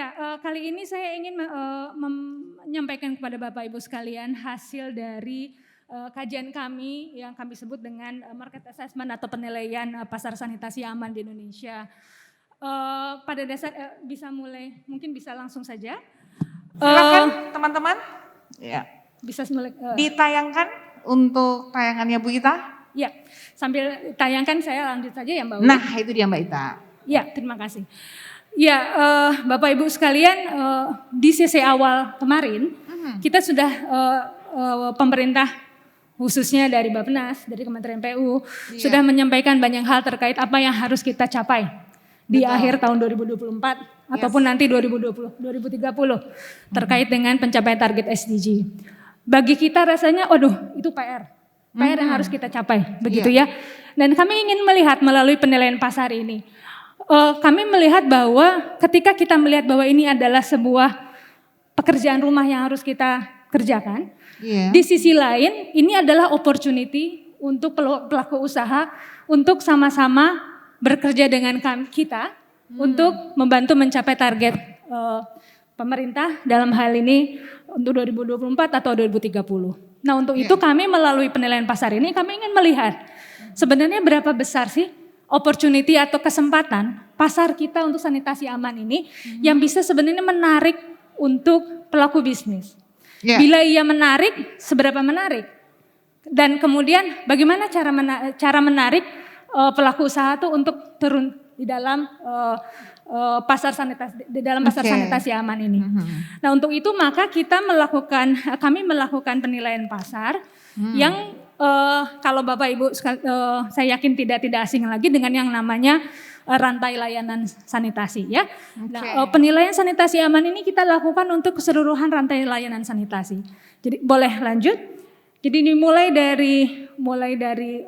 Ya, kali ini saya ingin menyampaikan kepada Bapak Ibu sekalian hasil dari kajian kami yang kami sebut dengan market assessment atau penilaian pasar sanitasi aman di Indonesia. Pada dasar bisa mulai, mungkin bisa langsung saja. Silakan teman-teman. Ya. Bisa mulai. Ditayangkan untuk tayangannya Bu Ita. Ya, sambil tayangkan saya lanjut saja ya Mbak Uli. Nah itu dia Mbak Ita. Ya, terima kasih. Ya, Bapak Ibu sekalian, di sesi awal kemarin kita sudah pemerintah khususnya dari Bappenas, dari Kementerian PU sudah menyampaikan banyak hal terkait apa yang harus kita capai di akhir tahun 2024 ataupun nanti 2030 terkait dengan pencapaian target SDG. Bagi kita rasanya, waduh itu PR yang harus kita capai, begitu ya. Dan kami ingin melihat melalui penilaian pasar ini. Kami melihat bahwa ketika kita melihat bahwa ini adalah sebuah pekerjaan rumah yang harus kita kerjakan, di sisi lain ini adalah opportunity untuk pelaku usaha untuk sama-sama bekerja dengan kita untuk membantu mencapai target pemerintah dalam hal ini untuk 2024 atau 2030. Nah untuk itu kami melalui penilaian pasar ini kami ingin melihat sebenarnya berapa besar sih opportunity atau kesempatan pasar kita untuk sanitasi aman ini yang bisa sebenarnya menarik untuk pelaku bisnis. Bila ia menarik, seberapa menarik? Dan kemudian bagaimana cara menarik pelaku usaha itu untuk turun di dalam pasar sanitasi aman ini. Nah untuk itu maka kami melakukan penilaian pasar yang kalau Bapak Ibu saya yakin tidak asing lagi dengan yang namanya rantai layanan sanitasi ya. Nah, penilaian sanitasi aman ini kita lakukan untuk keseluruhan rantai layanan sanitasi. Jadi boleh lanjut. Jadi dimulai dari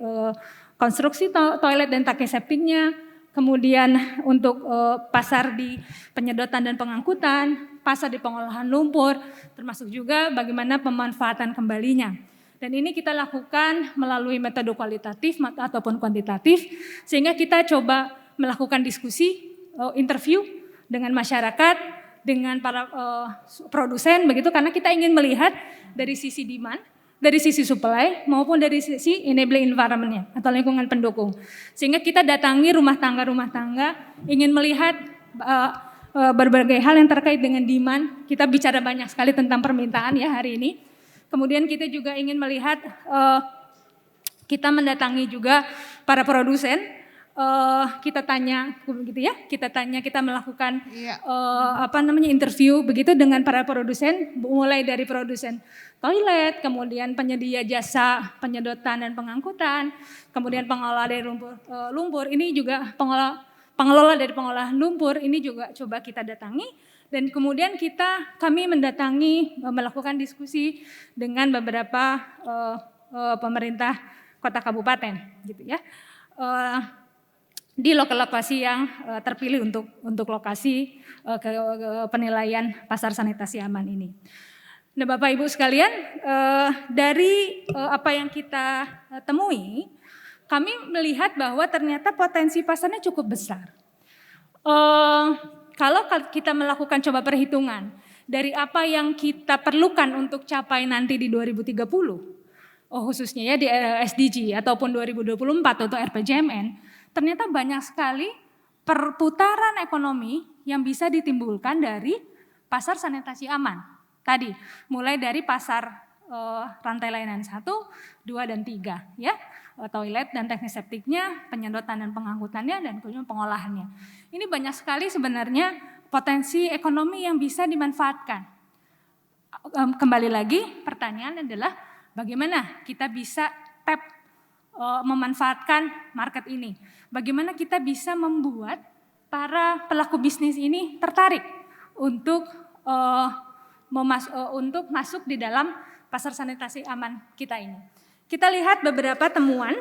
konstruksi toilet dan tangki septiknya, kemudian untuk pasar di penyedotan dan pengangkutan, pasar di pengolahan lumpur, termasuk juga bagaimana pemanfaatan kembalinya. Dan ini kita lakukan melalui metode kualitatif ataupun kuantitatif, sehingga kita coba melakukan diskusi, interview dengan masyarakat, dengan para produsen, begitu karena kita ingin melihat dari sisi demand, dari sisi supply maupun dari sisi enabling environment-nya atau lingkungan pendukung. Sehingga kita datangi rumah tangga, ingin melihat berbagai hal yang terkait dengan demand. Kita bicara banyak sekali tentang permintaan ya hari ini. Kemudian kita juga ingin melihat, kita mendatangi juga para produsen, kita melakukan interview begitu dengan para produsen, mulai dari produsen toilet, kemudian penyedia jasa penyedotan dan pengangkutan, kemudian pengelola dari lumpur, ini juga pengelola dari pengolahan lumpur, ini juga coba kita datangi. Dan kemudian kami mendatangi, melakukan diskusi dengan beberapa pemerintah kota kabupaten, gitu ya, di lokasi yang terpilih untuk lokasi penilaian pasar sanitasi aman ini. Nah, Bapak Ibu sekalian, dari apa yang kita temui, kami melihat bahwa ternyata potensi pasarnya cukup besar. Kalau kita melakukan coba perhitungan dari apa yang kita perlukan untuk capai nanti di 2030, khususnya ya di SDG ataupun 2024 atau RPJMN, ternyata banyak sekali perputaran ekonomi yang bisa ditimbulkan dari pasar sanitasi aman. Tadi mulai dari pasar rantai layanan 1, 2, dan 3 ya. Toilet dan teknis septiknya, penyedotan dan pengangkutannya, dan kemudian pengolahannya. Ini banyak sekali sebenarnya potensi ekonomi yang bisa dimanfaatkan. Kembali lagi pertanyaan adalah bagaimana kita bisa memanfaatkan market ini. Bagaimana kita bisa membuat para pelaku bisnis ini tertarik untuk masuk di dalam pasar sanitasi aman kita ini. Kita lihat beberapa temuan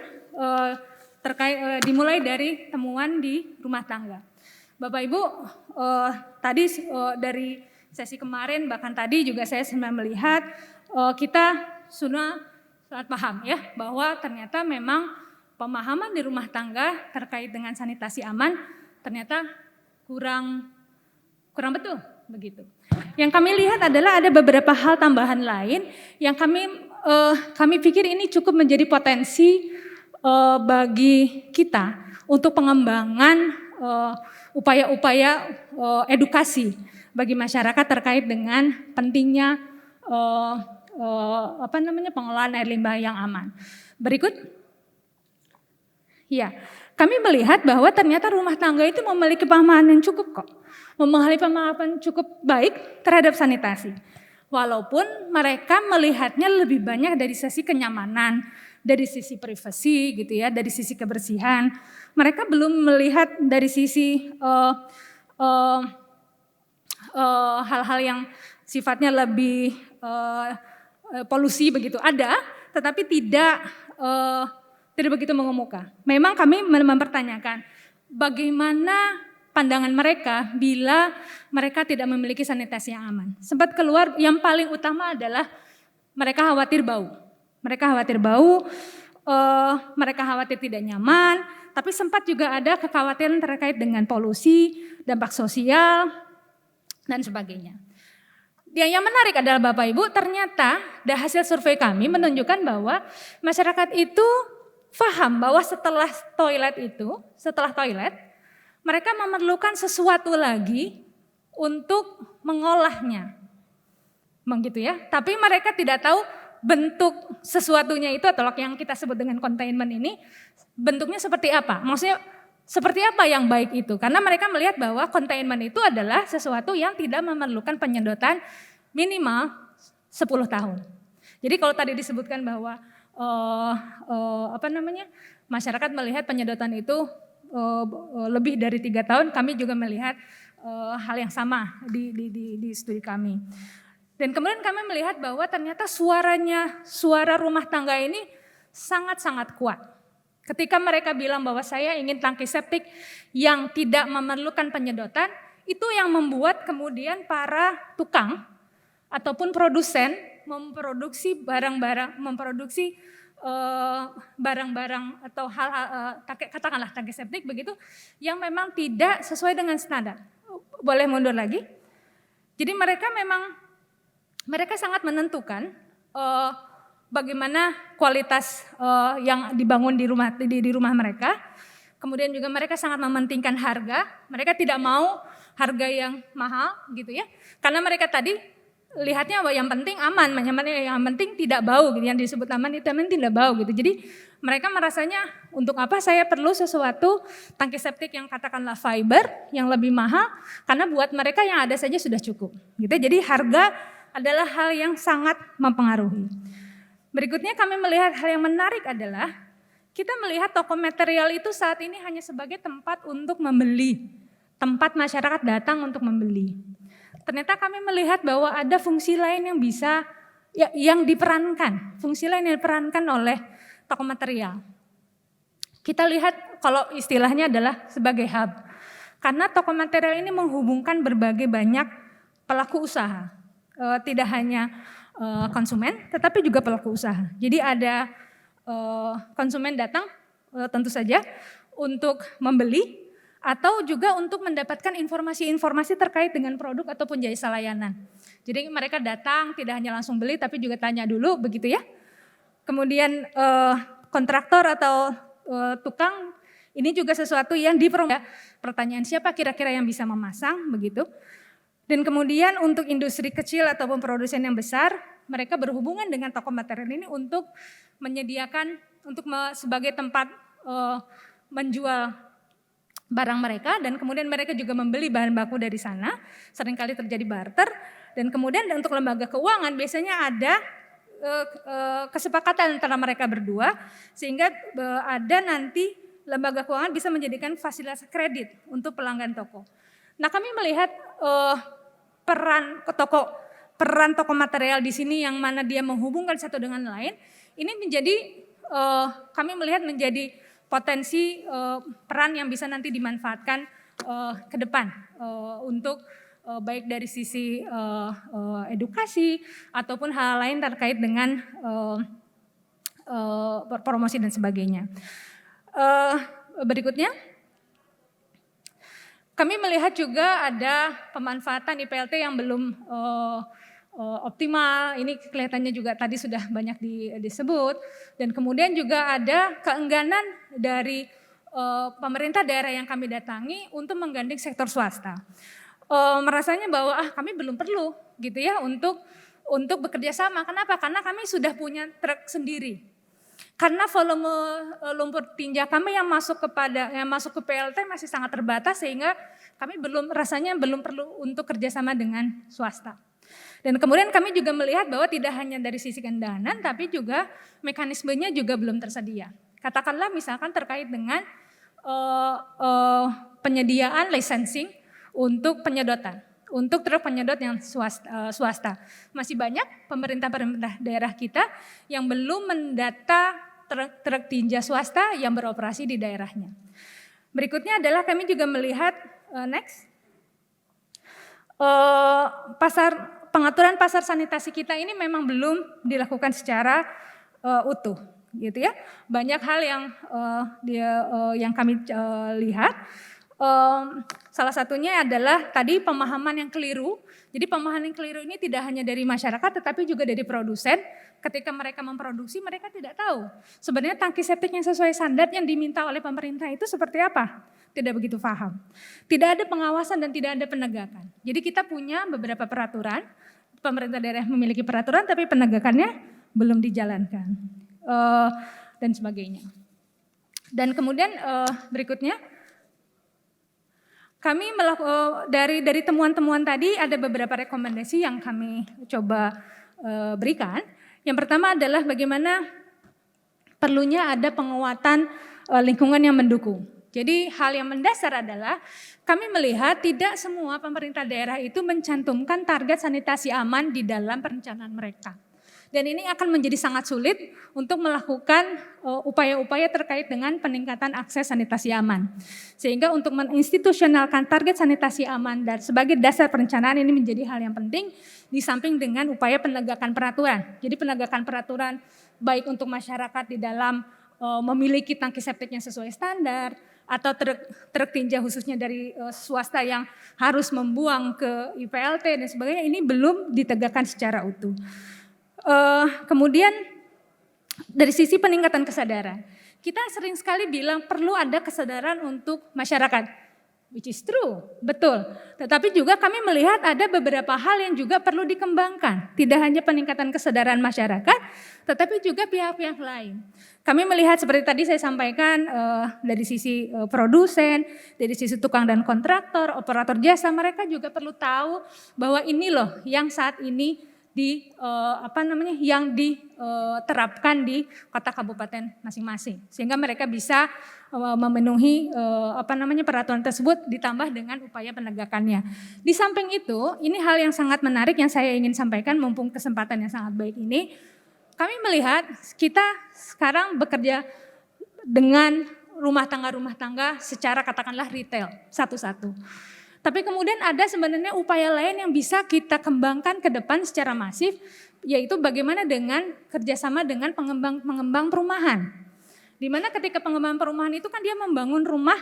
dimulai dari temuan di rumah tangga. Bapak Ibu, tadi dari sesi kemarin bahkan tadi juga saya sempat melihat kita sudah sangat paham ya bahwa ternyata memang pemahaman di rumah tangga terkait dengan sanitasi aman ternyata kurang betul begitu. Yang kami lihat adalah ada beberapa hal tambahan lain yang kami pikir ini cukup menjadi potensi bagi kita untuk pengembangan upaya-upaya edukasi bagi masyarakat terkait dengan pentingnya pengelolaan air limbah yang aman. Berikut. Ya, kami melihat bahwa ternyata rumah tangga itu memiliki pemahaman yang cukup kok. Memiliki pemahaman cukup baik terhadap sanitasi. Walaupun mereka melihatnya lebih banyak dari sisi kenyamanan, dari sisi privasi gitu ya, dari sisi kebersihan. Mereka belum melihat dari sisi hal-hal yang sifatnya lebih polusi begitu ada, tetapi tidak begitu mengemuka. Memang kami mempertanyakan bagaimana pandangan mereka bila mereka tidak memiliki sanitasi yang aman. Sempat keluar yang paling utama adalah mereka khawatir bau. Mereka khawatir bau, mereka khawatir tidak nyaman, tapi sempat juga ada kekhawatiran terkait dengan polusi, dampak sosial, dan sebagainya. Yang menarik adalah Bapak Ibu, ternyata hasil survei kami menunjukkan bahwa masyarakat itu paham bahwa setelah toilet, mereka memerlukan sesuatu lagi untuk mengolahnya. Begitu ya. Tapi mereka tidak tahu bentuk sesuatunya itu atau yang kita sebut dengan containment ini bentuknya seperti apa. Maksudnya seperti apa yang baik itu. Karena mereka melihat bahwa containment itu adalah sesuatu yang tidak memerlukan penyedotan minimal 10 tahun. Jadi kalau tadi disebutkan bahwa masyarakat melihat penyedotan itu lebih dari 3 tahun, kami juga melihat hal yang sama di studi kami. Dan kemudian kami melihat bahwa ternyata suara rumah tangga ini sangat-sangat kuat. Ketika mereka bilang bahwa saya ingin tangki septik yang tidak memerlukan penyedotan, itu yang membuat kemudian para tukang ataupun produsen memproduksi barang-barang atau hal-hal katakanlah tangki septik begitu yang memang tidak sesuai dengan standar. Boleh mundur lagi? Jadi mereka sangat menentukan bagaimana kualitas yang dibangun di rumah mereka. Kemudian juga mereka sangat mementingkan harga. Mereka tidak mau harga yang mahal gitu ya. Karena mereka tadi lihatnya bahwa yang penting aman, yang penting tidak bau gitu. Yang disebut aman itu tidak bau gitu. Jadi mereka merasanya untuk apa saya perlu sesuatu tangki septik yang katakanlah fiber yang lebih mahal karena buat mereka yang ada saja sudah cukup. Gitu. Jadi harga adalah hal yang sangat mempengaruhi. Berikutnya kami melihat hal yang menarik adalah kita melihat toko material itu saat ini hanya sebagai tempat untuk membeli, tempat masyarakat datang untuk membeli. Ternyata kami melihat bahwa ada fungsi lain yang bisa yang diperankan, fungsi lain yang diperankan oleh toko material. Kita lihat kalau istilahnya adalah sebagai hub. Karena toko material ini menghubungkan berbagai banyak pelaku usaha. Tidak hanya konsumen tetapi juga pelaku usaha. Jadi ada konsumen datang tentu saja untuk membeli atau juga untuk mendapatkan informasi-informasi terkait dengan produk ataupun jasa layanan. Jadi mereka datang tidak hanya langsung beli tapi juga tanya dulu begitu ya. Kemudian kontraktor atau tukang ini juga sesuatu yang dipromosi. Pertanyaan siapa kira-kira yang bisa memasang begitu. Dan kemudian untuk industri kecil ataupun produsen yang besar, mereka berhubungan dengan toko material ini untuk menyediakan sebagai tempat menjual barang mereka dan kemudian mereka juga membeli bahan baku dari sana, seringkali terjadi barter dan kemudian untuk lembaga keuangan biasanya ada kesepakatan antara mereka berdua sehingga ada nanti lembaga keuangan bisa menjadikan fasilitas kredit untuk pelanggan toko. Nah kami melihat peran toko material di sini yang mana dia menghubungkan satu dengan lain ini menjadi kami melihat menjadi potensi peran yang bisa nanti dimanfaatkan ke depan untuk baik dari sisi edukasi ataupun hal lain terkait dengan promosi dan sebagainya. Berikutnya, Kami melihat juga ada pemanfaatan IPLT yang belum optimal. Ini kelihatannya juga tadi sudah banyak disebut. Dan kemudian juga ada keengganan dari pemerintah daerah yang kami datangi untuk menggandeng sektor swasta. Merasanya bahwa kami belum perlu gitu ya untuk bekerja sama. Kenapa? Karena kami sudah punya truk sendiri. Karena volume lumpur tinja kami yang masuk ke PLT masih sangat terbatas, sehingga kami belum perlu untuk kerjasama dengan swasta. Dan kemudian kami juga melihat bahwa tidak hanya dari sisi kendaraan, tapi juga mekanismenya juga belum tersedia. Katakanlah misalkan terkait dengan penyediaan licensing untuk penyedotan. Untuk truk penyedot yang swasta. Masih banyak pemerintah daerah kita yang belum mendata truk tinja swasta yang beroperasi di daerahnya. Berikutnya adalah kami juga melihat pengaturan pasar sanitasi kita ini memang belum dilakukan secara utuh, gitu ya. Banyak hal yang kami lihat. Salah satunya adalah tadi pemahaman yang keliru. Jadi pemahaman yang keliru ini tidak hanya dari masyarakat tetapi juga dari produsen. Ketika mereka memproduksi, mereka tidak tahu sebenarnya tangki septik yang sesuai standar yang diminta oleh pemerintah itu seperti apa. Tidak begitu paham. Tidak ada pengawasan dan tidak ada penegakan. Jadi kita punya beberapa peraturan, pemerintah daerah memiliki peraturan tapi penegakannya belum dijalankan dan sebagainya. Dan kemudian berikutnya, kami dari temuan-temuan tadi ada beberapa rekomendasi yang kami coba berikan. Yang pertama adalah bagaimana perlunya ada penguatan lingkungan yang mendukung. Jadi hal yang mendasar adalah kami melihat tidak semua pemerintah daerah itu mencantumkan target sanitasi aman di dalam perencanaan mereka. Dan ini akan menjadi sangat sulit untuk melakukan upaya-upaya terkait dengan peningkatan akses sanitasi aman. Sehingga untuk menginstitusionalkan target sanitasi aman dan sebagai dasar perencanaan ini menjadi hal yang penting di samping dengan upaya penegakan peraturan. Jadi penegakan peraturan baik untuk masyarakat di dalam memiliki tangki septik yang sesuai standar atau truk tinja khususnya dari swasta yang harus membuang ke IPLT dan sebagainya, ini belum ditegakkan secara utuh. Kemudian dari sisi peningkatan kesadaran, kita sering sekali bilang perlu ada kesadaran untuk masyarakat, which is true, betul. Tetapi juga kami melihat ada beberapa hal yang juga perlu dikembangkan. Tidak hanya peningkatan kesadaran masyarakat, tetapi juga pihak-pihak lain. Kami melihat seperti tadi saya sampaikan dari sisi produsen, dari sisi tukang dan kontraktor, operator jasa, mereka juga perlu tahu bahwa ini loh yang saat ini yang diterapkan di kota kabupaten masing-masing, sehingga mereka bisa memenuhi peraturan tersebut ditambah dengan upaya penegakannya. Di samping itu, ini hal yang sangat menarik yang saya ingin sampaikan mumpung kesempatan yang sangat baik ini. Kami melihat kita sekarang bekerja dengan rumah tangga secara katakanlah retail satu-satu. Tapi kemudian ada sebenarnya upaya lain yang bisa kita kembangkan ke depan secara masif, yaitu bagaimana dengan kerjasama dengan pengembang perumahan. Di mana ketika pengembang perumahan itu kan dia membangun rumah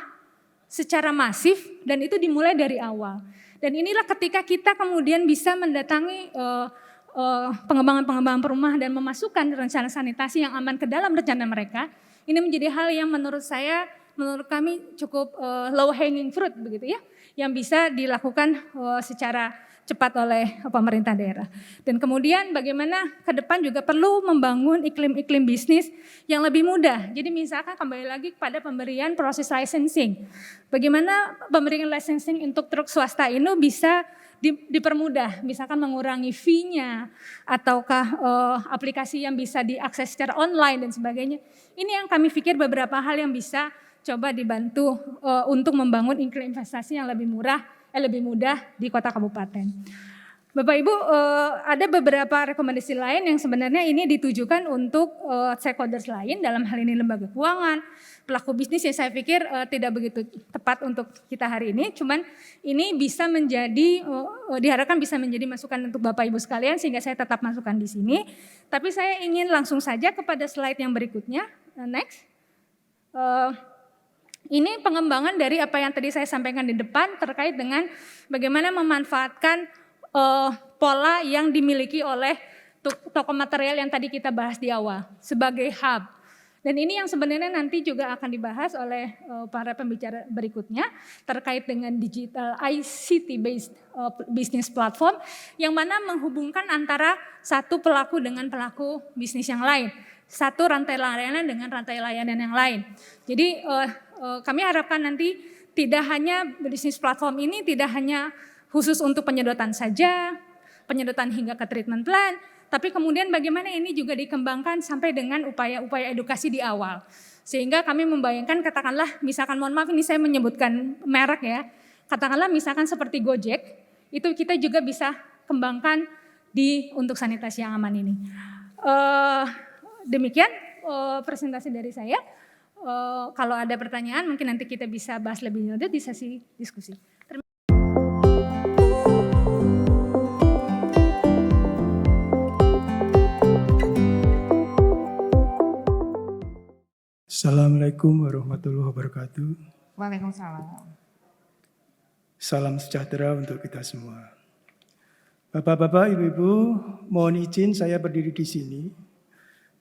secara masif dan itu dimulai dari awal. Dan inilah ketika kita kemudian bisa mendatangi pengembangan perumahan dan memasukkan rencana sanitasi yang aman ke dalam rencana mereka, ini menjadi hal yang menurut kami cukup low hanging fruit begitu ya, yang bisa dilakukan secara cepat oleh pemerintah daerah. Dan kemudian bagaimana ke depan juga perlu membangun iklim bisnis yang lebih mudah. Jadi misalkan kembali lagi kepada pemberian proses licensing. Bagaimana pemberian licensing untuk truk swasta ini bisa dipermudah, misalkan mengurangi fee-nya ataukah aplikasi yang bisa diakses secara online dan sebagainya. Ini yang kami pikir beberapa hal yang bisa coba dibantu untuk membangun iklim investasi yang lebih mudah di kota kabupaten. Bapak Ibu, ada beberapa rekomendasi lain yang sebenarnya ini ditujukan untuk stakeholders lain, dalam hal ini lembaga keuangan, pelaku bisnis yang saya pikir tidak begitu tepat untuk kita hari ini. Cuman ini bisa diharapkan bisa menjadi masukan untuk Bapak Ibu sekalian sehingga saya tetap masukkan di sini. Tapi saya ingin langsung saja kepada slide yang berikutnya, next. Ini pengembangan dari apa yang tadi saya sampaikan di depan terkait dengan bagaimana memanfaatkan pola yang dimiliki oleh toko material yang tadi kita bahas di awal sebagai hub. Dan ini yang sebenarnya nanti juga akan dibahas oleh para pembicara berikutnya terkait dengan digital ICT based business platform yang mana menghubungkan antara satu pelaku dengan pelaku bisnis yang lain. Satu rantai layanan dengan rantai layanan yang lain. Jadi kami harapkan nanti tidak hanya bisnis platform ini tidak hanya khusus untuk penyedotan saja, penyedotan hingga ke treatment plant, tapi kemudian bagaimana ini juga dikembangkan sampai dengan upaya-upaya edukasi di awal. Sehingga kami membayangkan katakanlah misalkan mohon maaf ini saya menyebutkan merek ya, katakanlah misalkan seperti Gojek, itu kita juga bisa kembangkan untuk sanitasi yang aman ini. Demikian presentasi dari saya. Kalau ada pertanyaan mungkin nanti kita bisa bahas lebih lanjut di sesi diskusi. Assalamualaikum warahmatullahi wabarakatuh. Waalaikumsalam. Salam sejahtera untuk kita semua. Bapak-bapak, ibu-ibu, mohon izin saya berdiri di sini.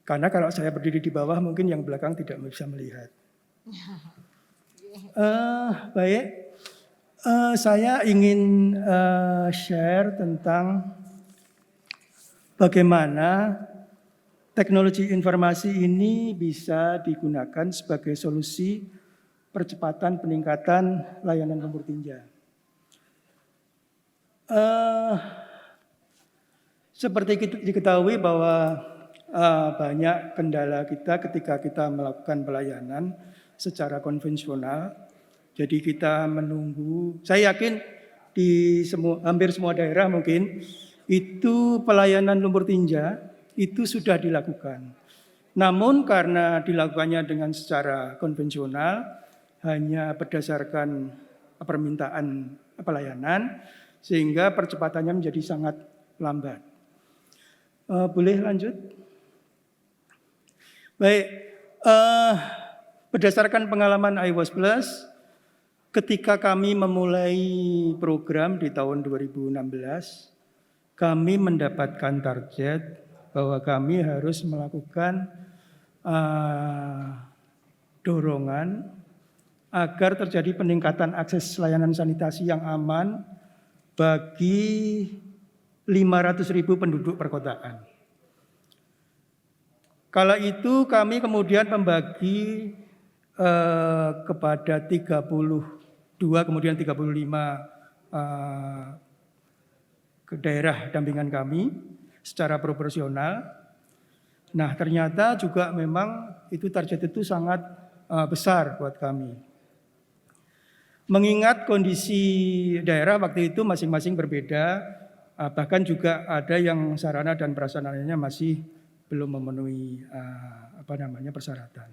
Karena kalau saya berdiri di bawah mungkin yang belakang tidak bisa melihat. Baik, saya ingin share tentang bagaimana teknologi informasi ini bisa digunakan sebagai solusi percepatan peningkatan layanan lumpur tinja. Seperti diketahui bahwa banyak kendala kita ketika kita melakukan pelayanan secara konvensional. Jadi kita menunggu, saya yakin di hampir semua daerah mungkin itu pelayanan lumpur tinja itu sudah dilakukan. Namun karena dilakukannya dengan secara konvensional, hanya berdasarkan permintaan pelayanan, sehingga percepatannya menjadi sangat lambat. Boleh lanjut? Baik, berdasarkan pengalaman iWAS Plus, ketika kami memulai program di tahun 2016, kami mendapatkan target bahwa kami harus melakukan dorongan agar terjadi peningkatan akses layanan sanitasi yang aman bagi 500.000 penduduk perkotaan. Kala itu kami kemudian membagi kepada 32 kemudian 35 ke daerah dampingan kami secara proporsional. Nah, ternyata juga memang itu target itu sangat besar buat kami. Mengingat kondisi daerah waktu itu masing-masing berbeda, bahkan juga ada yang sarana dan prasarananya masih belum memenuhi persyaratan.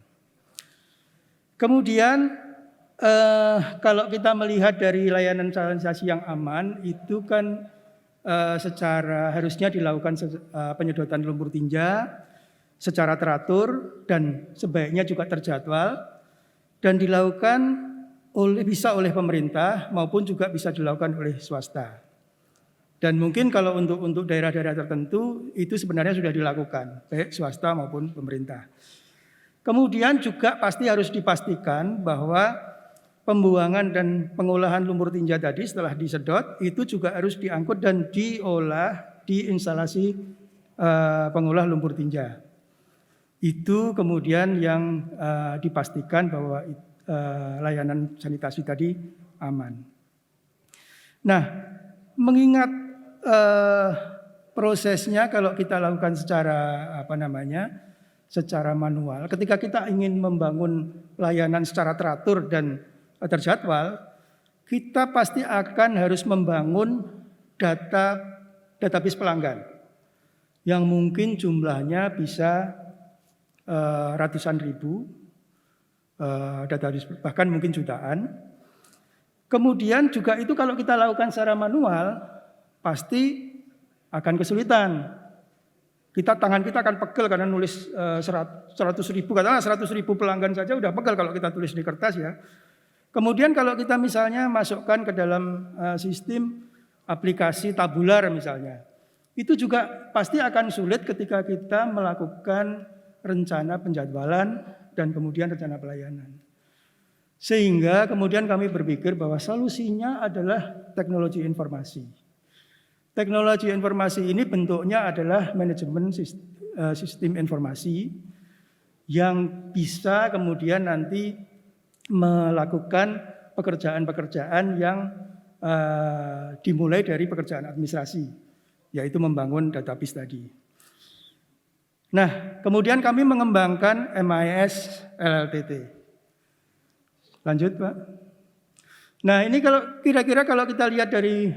Kemudian kalau kita melihat dari layanan sanitasi yang aman itu kan secara harusnya dilakukan penyedotan lumpur tinja secara teratur dan sebaiknya juga terjadwal dan dilakukan bisa oleh pemerintah maupun juga bisa dilakukan oleh swasta. Dan mungkin kalau untuk daerah-daerah tertentu itu sebenarnya sudah dilakukan, baik swasta maupun pemerintah. Kemudian juga pasti harus dipastikan bahwa pembuangan dan pengolahan lumpur tinja tadi setelah disedot itu juga harus diangkut dan diolah di instalasi pengolah lumpur tinja. Itu kemudian yang dipastikan bahwa layanan sanitasi tadi aman. Nah, mengingat prosesnya kalau kita lakukan secara manual, ketika kita ingin membangun layanan secara teratur dan terjadwal, kita pasti akan harus membangun database pelanggan yang mungkin jumlahnya bisa ratusan ribu, database bahkan mungkin jutaan. Kemudian juga itu kalau kita lakukan secara manual pasti akan kesulitan Tangan kita akan pegel karena nulis 100.000, katakanlah 100.000 pelanggan saja udah pegel kalau kita tulis di kertas ya. Kemudian kalau kita misalnya masukkan ke dalam sistem aplikasi tabular misalnya, itu juga pasti akan sulit ketika kita melakukan rencana penjadwalan dan kemudian rencana pelayanan. Sehingga kemudian kami berpikir bahwa solusinya adalah teknologi informasi. Teknologi informasi ini bentuknya adalah manajemen sistem informasi yang bisa kemudian nanti melakukan pekerjaan-pekerjaan yang dimulai dari pekerjaan administrasi, yaitu membangun database tadi. Nah, kemudian kami mengembangkan MIS LLTT. Lanjut, Pak. Nah, ini kalau kira-kira kalau kita lihat dari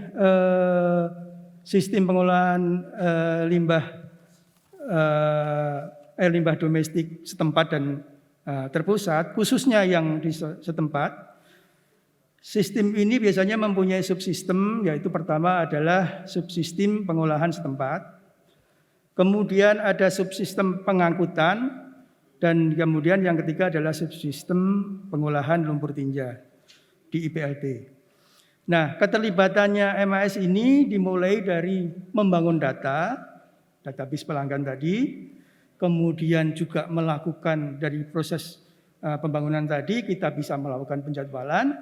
sistem pengolahan air limbah domestik setempat dan terpusat, khususnya yang di setempat, sistem ini biasanya mempunyai subsistem, yaitu pertama adalah subsistem pengolahan setempat, kemudian ada subsistem pengangkutan, dan kemudian yang ketiga adalah subsistem pengolahan lumpur tinja di IPLT. Nah, keterlibatannya MIS ini dimulai dari membangun database pelanggan tadi, kemudian juga melakukan dari proses pembangunan tadi kita bisa melakukan penjadwalan,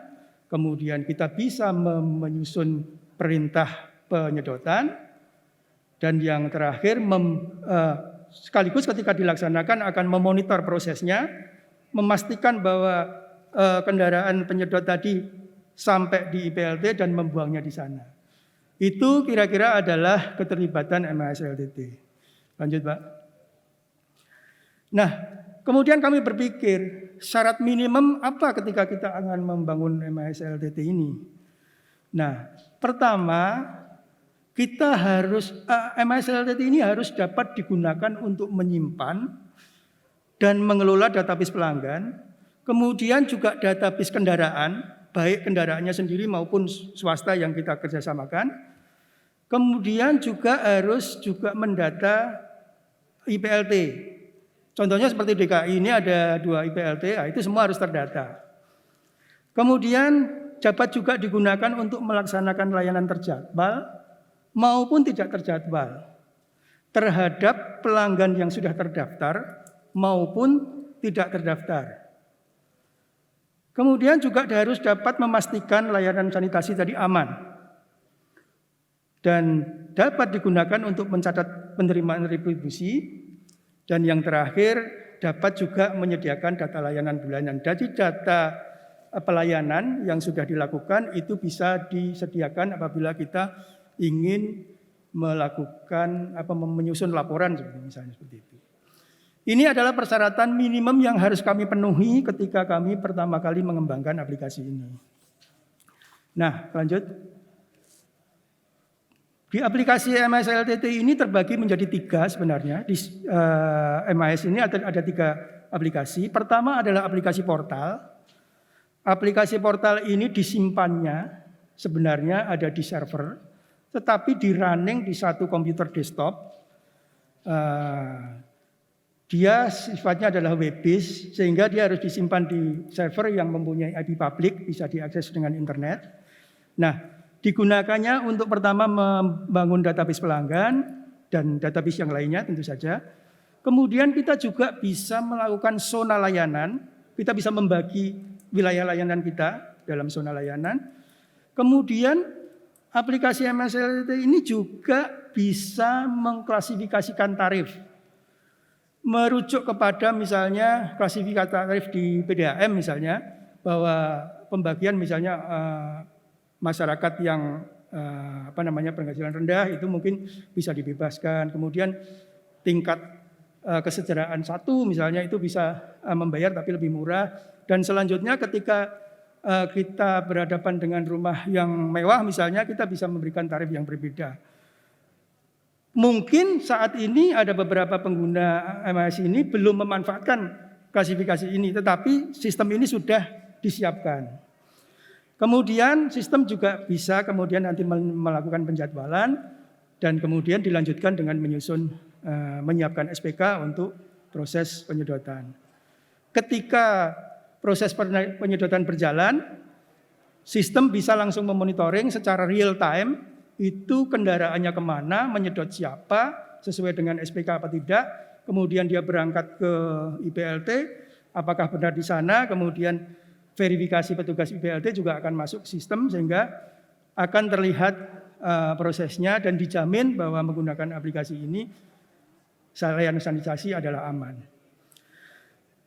kemudian kita bisa menyusun perintah penyedotan, dan yang terakhir sekaligus ketika dilaksanakan akan memonitor prosesnya, memastikan bahwa kendaraan penyedot tadi sampai di IPLT dan membuangnya di sana. Itu kira-kira adalah keterlibatan MIS LLTT. Lanjut, Pak. Nah, kemudian kami berpikir syarat minimum apa ketika kita akan membangun MIS LLTT ini. Nah, pertama kita harus MIS LLTT ini harus dapat digunakan untuk menyimpan dan mengelola database pelanggan, kemudian juga database kendaraan, baik kendaraannya sendiri maupun swasta yang kita kerjasamakan. Kemudian juga harus juga mendata IPLT. Contohnya seperti DKI ini ada 2 IPLT, itu semua harus terdata. Kemudian dapat juga digunakan untuk melaksanakan layanan terjadwal maupun tidak terjadwal terhadap pelanggan yang sudah terdaftar maupun tidak terdaftar. Kemudian juga harus dapat memastikan layanan sanitasi tadi aman dan dapat digunakan untuk mencatat penerimaan retribusi, dan yang terakhir dapat juga menyediakan data layanan bulanan. Jadi data pelayanan yang sudah dilakukan itu bisa disediakan apabila kita ingin melakukan menyusun laporan misalnya seperti itu. Ini adalah persyaratan minimum yang harus kami penuhi ketika kami pertama kali mengembangkan aplikasi ini. Nah, lanjut. Di aplikasi MIS LLTT ini terbagi menjadi 3 sebenarnya. Di MIS ini ada 3 aplikasi. Pertama adalah aplikasi portal. Aplikasi portal ini disimpannya sebenarnya ada di server, tetapi di running di satu komputer desktop. Dia sifatnya adalah web based, sehingga dia harus disimpan di server yang mempunyai IP publik, bisa diakses dengan internet. Nah, digunakannya untuk pertama membangun database pelanggan dan database yang lainnya tentu saja. Kemudian kita juga bisa melakukan zona layanan, kita bisa membagi wilayah layanan kita dalam zona layanan. Kemudian aplikasi MIS LLTT ini juga bisa mengklasifikasikan tarif, merujuk kepada misalnya klasifikasi tarif di PDAM misalnya, bahwa pembagian misalnya masyarakat yang penghasilan rendah itu mungkin bisa dibebaskan. Kemudian tingkat kesejahteraan 1 misalnya itu bisa membayar tapi lebih murah. Dan selanjutnya ketika kita berhadapan dengan rumah yang mewah misalnya, kita bisa memberikan tarif yang berbeda. Mungkin saat ini ada beberapa pengguna MIS ini belum memanfaatkan klasifikasi ini, tetapi sistem ini sudah disiapkan. Kemudian sistem juga bisa kemudian nanti melakukan penjadwalan dan kemudian dilanjutkan dengan menyusun menyiapkan SPK untuk proses penyedotan. Ketika proses penyedotan berjalan, sistem bisa langsung memonitoring secara real time itu kendaraannya kemana, menyedot siapa, sesuai dengan SPK apa tidak, kemudian dia berangkat ke IPLT, apakah benar di sana, kemudian verifikasi petugas IPLT juga akan masuk sistem sehingga akan terlihat prosesnya dan dijamin bahwa menggunakan aplikasi ini layanan sanitasi adalah aman.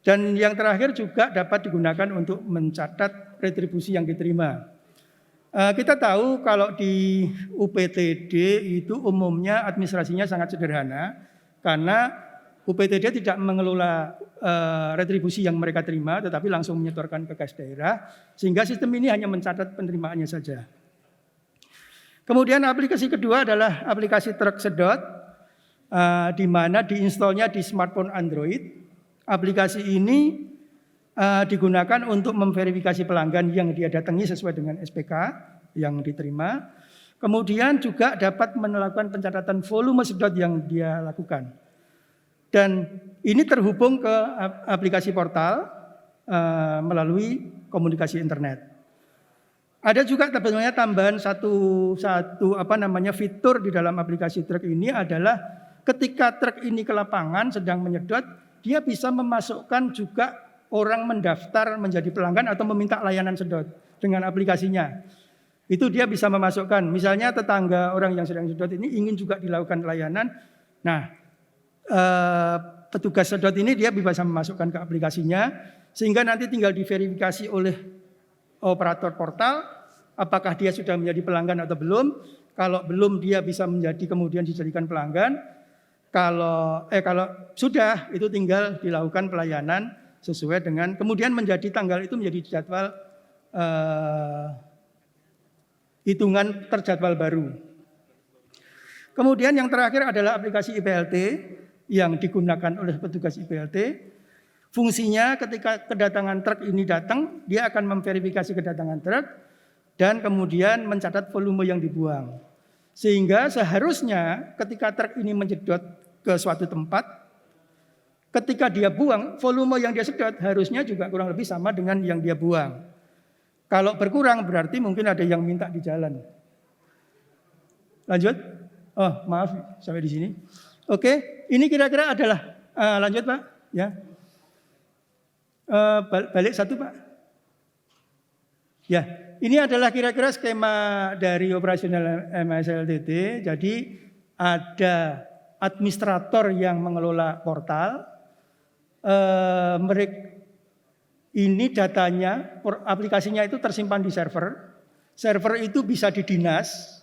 Dan yang terakhir juga dapat digunakan untuk mencatat retribusi yang diterima. Kita tahu kalau di UPTD itu umumnya administrasinya sangat sederhana karena UPTD tidak mengelola retribusi yang mereka terima tetapi langsung menyetorkan ke kas daerah sehingga sistem ini hanya mencatat penerimaannya saja. Kemudian aplikasi kedua adalah aplikasi Truk Sedot di mana diinstalnya di smartphone Android. Aplikasi ini digunakan untuk memverifikasi pelanggan yang dia datangi sesuai dengan SPK yang diterima. Kemudian juga dapat melakukan pencatatan volume sedot yang dia lakukan. Dan ini terhubung ke aplikasi portal melalui komunikasi internet. Ada juga sebenarnya tambahan satu fitur di dalam aplikasi truk ini adalah ketika truk ini ke lapangan sedang menyedot, dia bisa memasukkan juga orang mendaftar menjadi pelanggan atau meminta layanan sedot dengan aplikasinya. Itu dia bisa memasukkan, misalnya tetangga orang yang sedang sedot ini ingin juga dilakukan layanan. Nah, petugas sedot ini dia bisa memasukkan ke aplikasinya sehingga nanti tinggal diverifikasi oleh operator portal apakah dia sudah menjadi pelanggan atau belum. Kalau belum dia bisa kemudian dijadikan pelanggan. Kalau sudah itu tinggal dilakukan pelayanan sesuai dengan kemudian menjadi tanggal itu menjadi jadwal hitungan terjadwal baru. Kemudian yang terakhir adalah aplikasi IPLT yang digunakan oleh petugas IPLT. Fungsinya ketika kedatangan truk ini datang, dia akan memverifikasi kedatangan truk dan kemudian mencatat volume yang dibuang. Sehingga seharusnya ketika truk ini menjedot ke suatu tempat, ketika dia buang, volume yang dia sedot harusnya juga kurang lebih sama dengan yang dia buang. Kalau berkurang berarti mungkin ada yang minta di jalan. Lanjut. Oh maaf sampai di sini. Oke, ini kira-kira adalah lanjut Pak. Ya. Balik satu Pak. Ya, ini adalah kira-kira skema dari operasional MSLTT. Jadi ada administrator yang mengelola portal. Ini datanya, aplikasinya itu tersimpan di server. Server itu bisa didinas.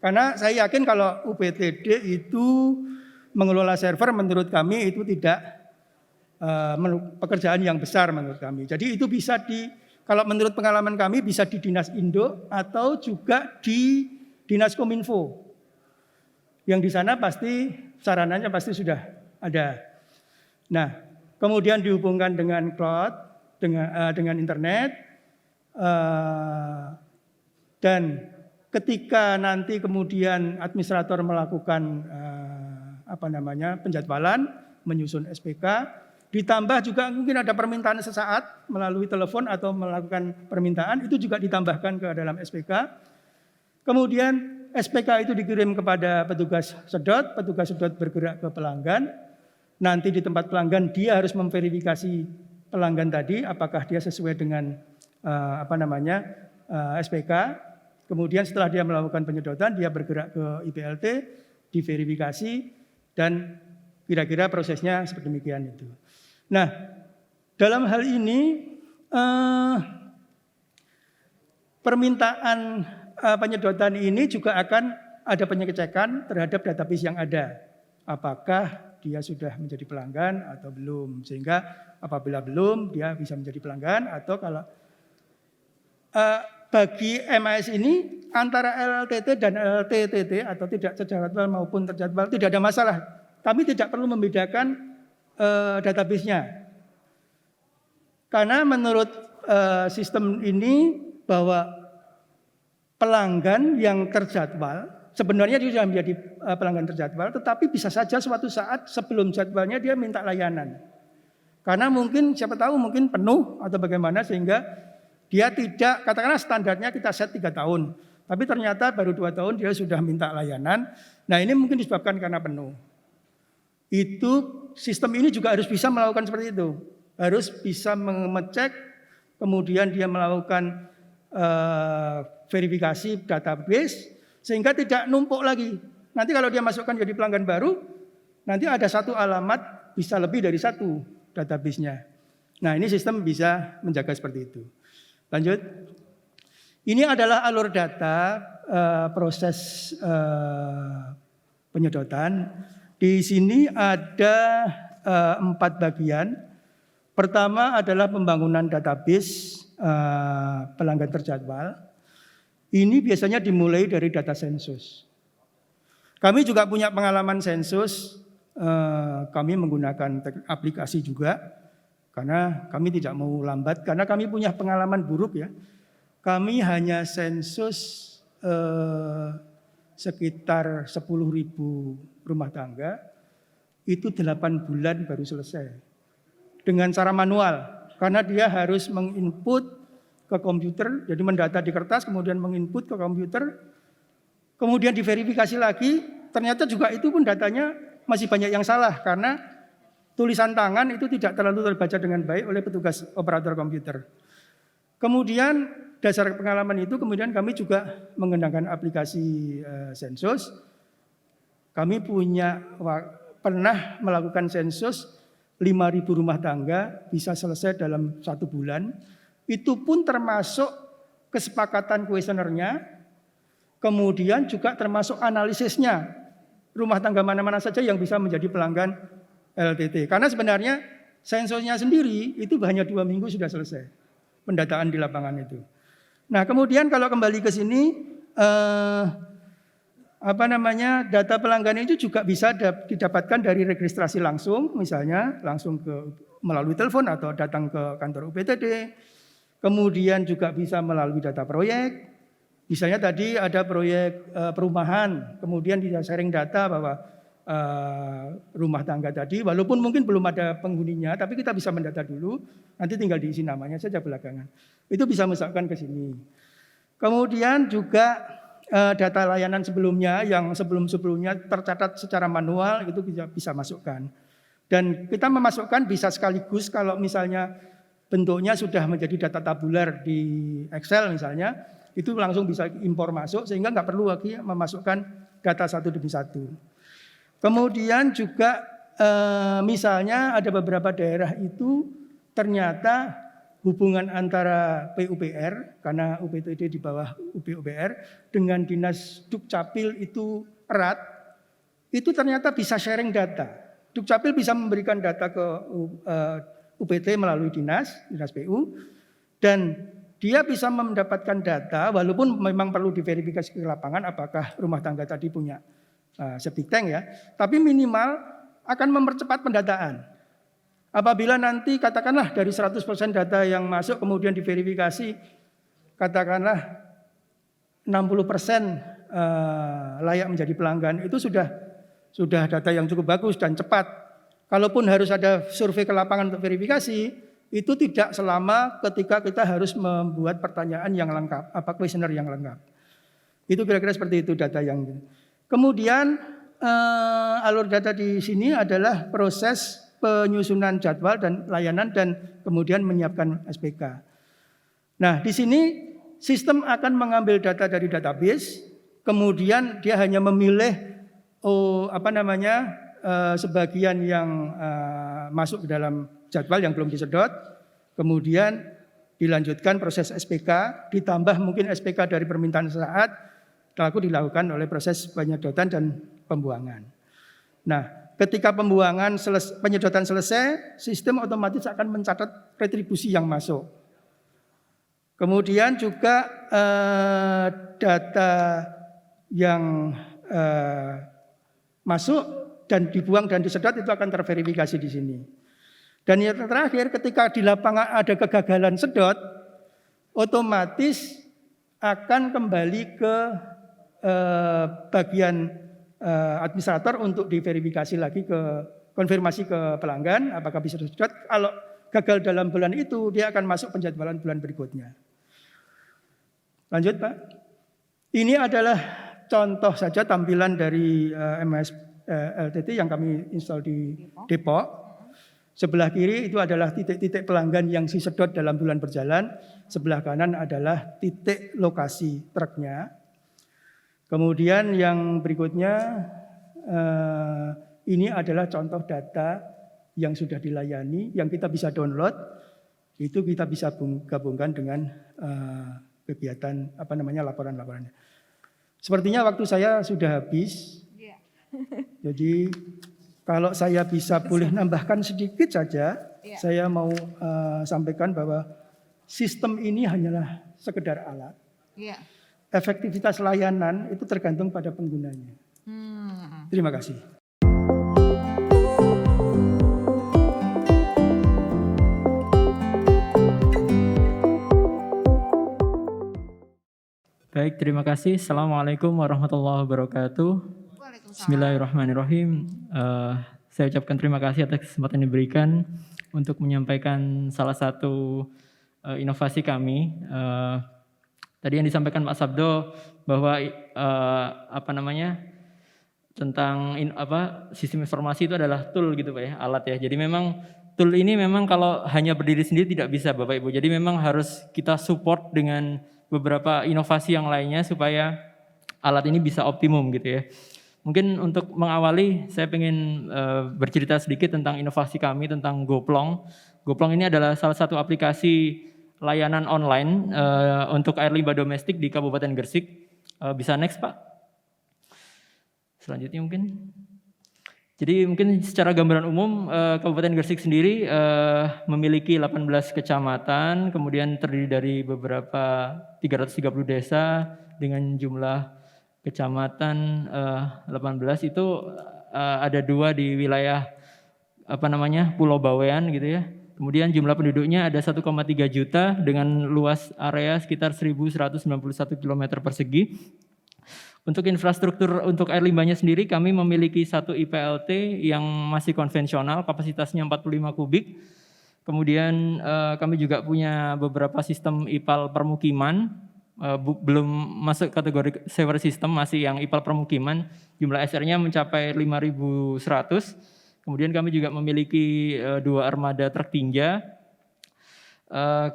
Karena saya yakin kalau UPTD itu mengelola server menurut kami itu tidak pekerjaan yang besar menurut kami. Jadi itu bisa kalau menurut pengalaman kami bisa di Dinas Indo atau juga di Dinas Kominfo. Yang di sana pasti sarananya pasti sudah ada. Nah, kemudian dihubungkan dengan cloud, dengan internet, dan ketika nanti kemudian administrator melakukan penjadwalan, menyusun SPK, ditambah juga mungkin ada permintaan sesaat melalui telepon atau melakukan permintaan, itu juga ditambahkan ke dalam SPK. Kemudian SPK itu dikirim kepada petugas sedot bergerak ke pelanggan. Nanti di tempat pelanggan dia harus memverifikasi pelanggan tadi apakah dia sesuai dengan SPK. Kemudian setelah dia melakukan penyedotan, dia bergerak ke IPLT, diverifikasi dan kira-kira prosesnya seperti demikian itu. Nah, dalam hal ini permintaan penyedotan ini juga akan ada pengecekan terhadap database yang ada. Apakah dia sudah menjadi pelanggan atau belum. Sehingga apabila belum, dia bisa menjadi pelanggan. Atau kalau bagi MAS ini antara LLTT dan LLTTT atau tidak terjadwal maupun terjadwal tidak ada masalah. Kami tidak perlu membedakan database-nya. Karena menurut sistem ini bahwa pelanggan yang terjadwal sebenarnya dia sudah menjadi pelanggan terjadwal, tetapi bisa saja suatu saat sebelum jadwalnya dia minta layanan. Karena mungkin siapa tahu mungkin penuh atau bagaimana sehingga dia tidak, katakanlah standarnya kita set 3 tahun. Tapi ternyata baru 2 tahun dia sudah minta layanan. Nah ini mungkin disebabkan karena penuh. Itu sistem ini juga harus bisa melakukan seperti itu. Harus bisa mengecek, kemudian dia melakukan verifikasi database, sehingga tidak numpuk lagi. Nanti kalau dia masukkan jadi pelanggan baru, nanti ada satu alamat bisa lebih dari satu database-nya. Nah ini sistem bisa menjaga seperti itu. Lanjut. Ini adalah alur data proses penyedotan. Di sini ada 4 bagian. Pertama adalah pembangunan database pelanggan terjadwal. Ini biasanya dimulai dari data sensus. Kami juga punya pengalaman sensus. Kami menggunakan aplikasi juga. Karena kami tidak mau lambat. Karena kami punya pengalaman buruk ya. Kami hanya sensus sekitar 10.000 rumah tangga. Itu 8 bulan baru selesai. Dengan cara manual. Karena dia harus menginput ke komputer, jadi mendata di kertas, kemudian menginput ke komputer, kemudian diverifikasi lagi, ternyata juga itu pun datanya masih banyak yang salah, karena tulisan tangan itu tidak terlalu terbaca dengan baik oleh petugas operator komputer. Kemudian dasar pengalaman itu, kemudian kami juga menggunakan aplikasi sensus. Kami pernah melakukan sensus 5.000 rumah tangga, bisa selesai dalam 1 bulan. Itu pun termasuk kesepakatan kuesionernya, kemudian juga termasuk analisisnya. Rumah tangga mana-mana saja yang bisa menjadi pelanggan LTT. Karena sebenarnya sensusnya sendiri itu hanya 2 minggu sudah selesai. Pendataan di lapangan itu. Nah kemudian kalau kembali ke sini, data pelanggan itu juga bisa didapatkan dari registrasi langsung, misalnya langsung melalui telepon atau datang ke kantor UPTD. Kemudian juga bisa melalui data proyek. Misalnya tadi ada proyek perumahan, kemudian bisa sharing data bahwa rumah tangga tadi, walaupun mungkin belum ada penghuninya, tapi kita bisa mendata dulu, nanti tinggal diisi namanya saja belakangan. Itu bisa masukkan ke sini. Kemudian juga data layanan sebelumnya, yang sebelum-sebelumnya tercatat secara manual, itu bisa masukkan. Dan kita memasukkan bisa sekaligus kalau misalnya bentuknya sudah menjadi data tabular di Excel misalnya, itu langsung bisa impor masuk sehingga nggak perlu lagi memasukkan data satu demi satu. Kemudian juga misalnya ada beberapa daerah itu ternyata hubungan antara PUPR, karena UPTD di bawah UPUPR, dengan Dinas Dukcapil itu erat, itu ternyata bisa sharing data. Dukcapil bisa memberikan data ke UPT melalui dinas PU, dan dia bisa mendapatkan data walaupun memang perlu diverifikasi ke lapangan apakah rumah tangga tadi punya septic tank ya, tapi minimal akan mempercepat pendataan. Apabila nanti katakanlah dari 100% data yang masuk kemudian diverifikasi katakanlah 60% layak menjadi pelanggan, itu sudah data yang cukup bagus dan cepat. Kalaupun harus ada survei ke lapangan untuk verifikasi, itu tidak selama ketika kita harus membuat pertanyaan yang lengkap, kuesioner yang lengkap. Itu kira-kira seperti itu data yang. Kemudian alur data di sini adalah proses penyusunan jadwal dan layanan dan kemudian menyiapkan SPK. Nah, di sini sistem akan mengambil data dari database, kemudian dia hanya memilih sebagian yang masuk ke dalam jadwal yang belum disedot, kemudian dilanjutkan proses SPK, ditambah mungkin SPK dari permintaan saat, lalu dilakukan oleh proses penyedotan dan pembuangan. Nah, ketika penyedotan selesai, sistem otomatis akan mencatat retribusi yang masuk. Kemudian juga data yang masuk dan dibuang dan disedot itu akan terverifikasi di sini. Dan yang terakhir, ketika di lapangan ada kegagalan sedot, otomatis akan kembali ke bagian administrator untuk diverifikasi lagi konfirmasi ke pelanggan apakah bisa disedot. Kalau gagal dalam bulan itu, dia akan masuk penjadwalan bulan berikutnya. Lanjut Pak. Ini adalah contoh saja tampilan dari MS LTT yang kami install di Depok. Sebelah kiri itu adalah titik-titik pelanggan yang disedot dalam bulan berjalan. Sebelah kanan adalah titik lokasi truknya. Kemudian yang berikutnya ini adalah contoh data yang sudah dilayani, yang kita bisa download. Itu kita bisa gabungkan dengan kegiatan laporan-laporannya. Sepertinya waktu saya sudah habis. Jadi kalau saya bisa boleh nambahkan sedikit saja, saya mau sampaikan bahwa sistem ini hanyalah sekedar alat. Efektivitas layanan itu tergantung pada penggunanya. Terima kasih. Baik, terima kasih. Assalamualaikum warahmatullahi wabarakatuh. Bismillahirrahmanirrahim. Saya ucapkan terima kasih atas kesempatan yang diberikan untuk menyampaikan salah satu inovasi kami. Tadi yang disampaikan Pak Sabdo bahwa tentang sistem informasi itu adalah tool gitu Pak ya, alat ya. Jadi memang tool ini memang kalau hanya berdiri sendiri tidak bisa Bapak Ibu. Jadi memang harus kita support dengan beberapa inovasi yang lainnya supaya alat ini bisa optimum gitu ya. Mungkin untuk mengawali saya ingin bercerita sedikit tentang inovasi kami tentang Goplong. Goplong ini adalah salah satu aplikasi layanan online untuk air limbah domestik di Kabupaten Gresik. Bisa next Pak. Selanjutnya mungkin. Jadi mungkin secara gambaran umum Kabupaten Gresik sendiri memiliki 18 kecamatan, kemudian terdiri dari beberapa 330 desa dengan jumlah kecamatan 18 itu ada 2 di wilayah Pulau Bawean gitu ya. Kemudian jumlah penduduknya ada 1,3 juta dengan luas area sekitar 1.191 km persegi. Untuk infrastruktur untuk air limbahnya sendiri kami memiliki satu IPLT yang masih konvensional, kapasitasnya 45 kubik. Kemudian kami juga punya beberapa sistem IPAL permukiman, belum masuk kategori sewer system, masih yang IPAL permukiman. Jumlah SR-nya mencapai 5.100. Kemudian kami juga memiliki 2 armada truk tinja.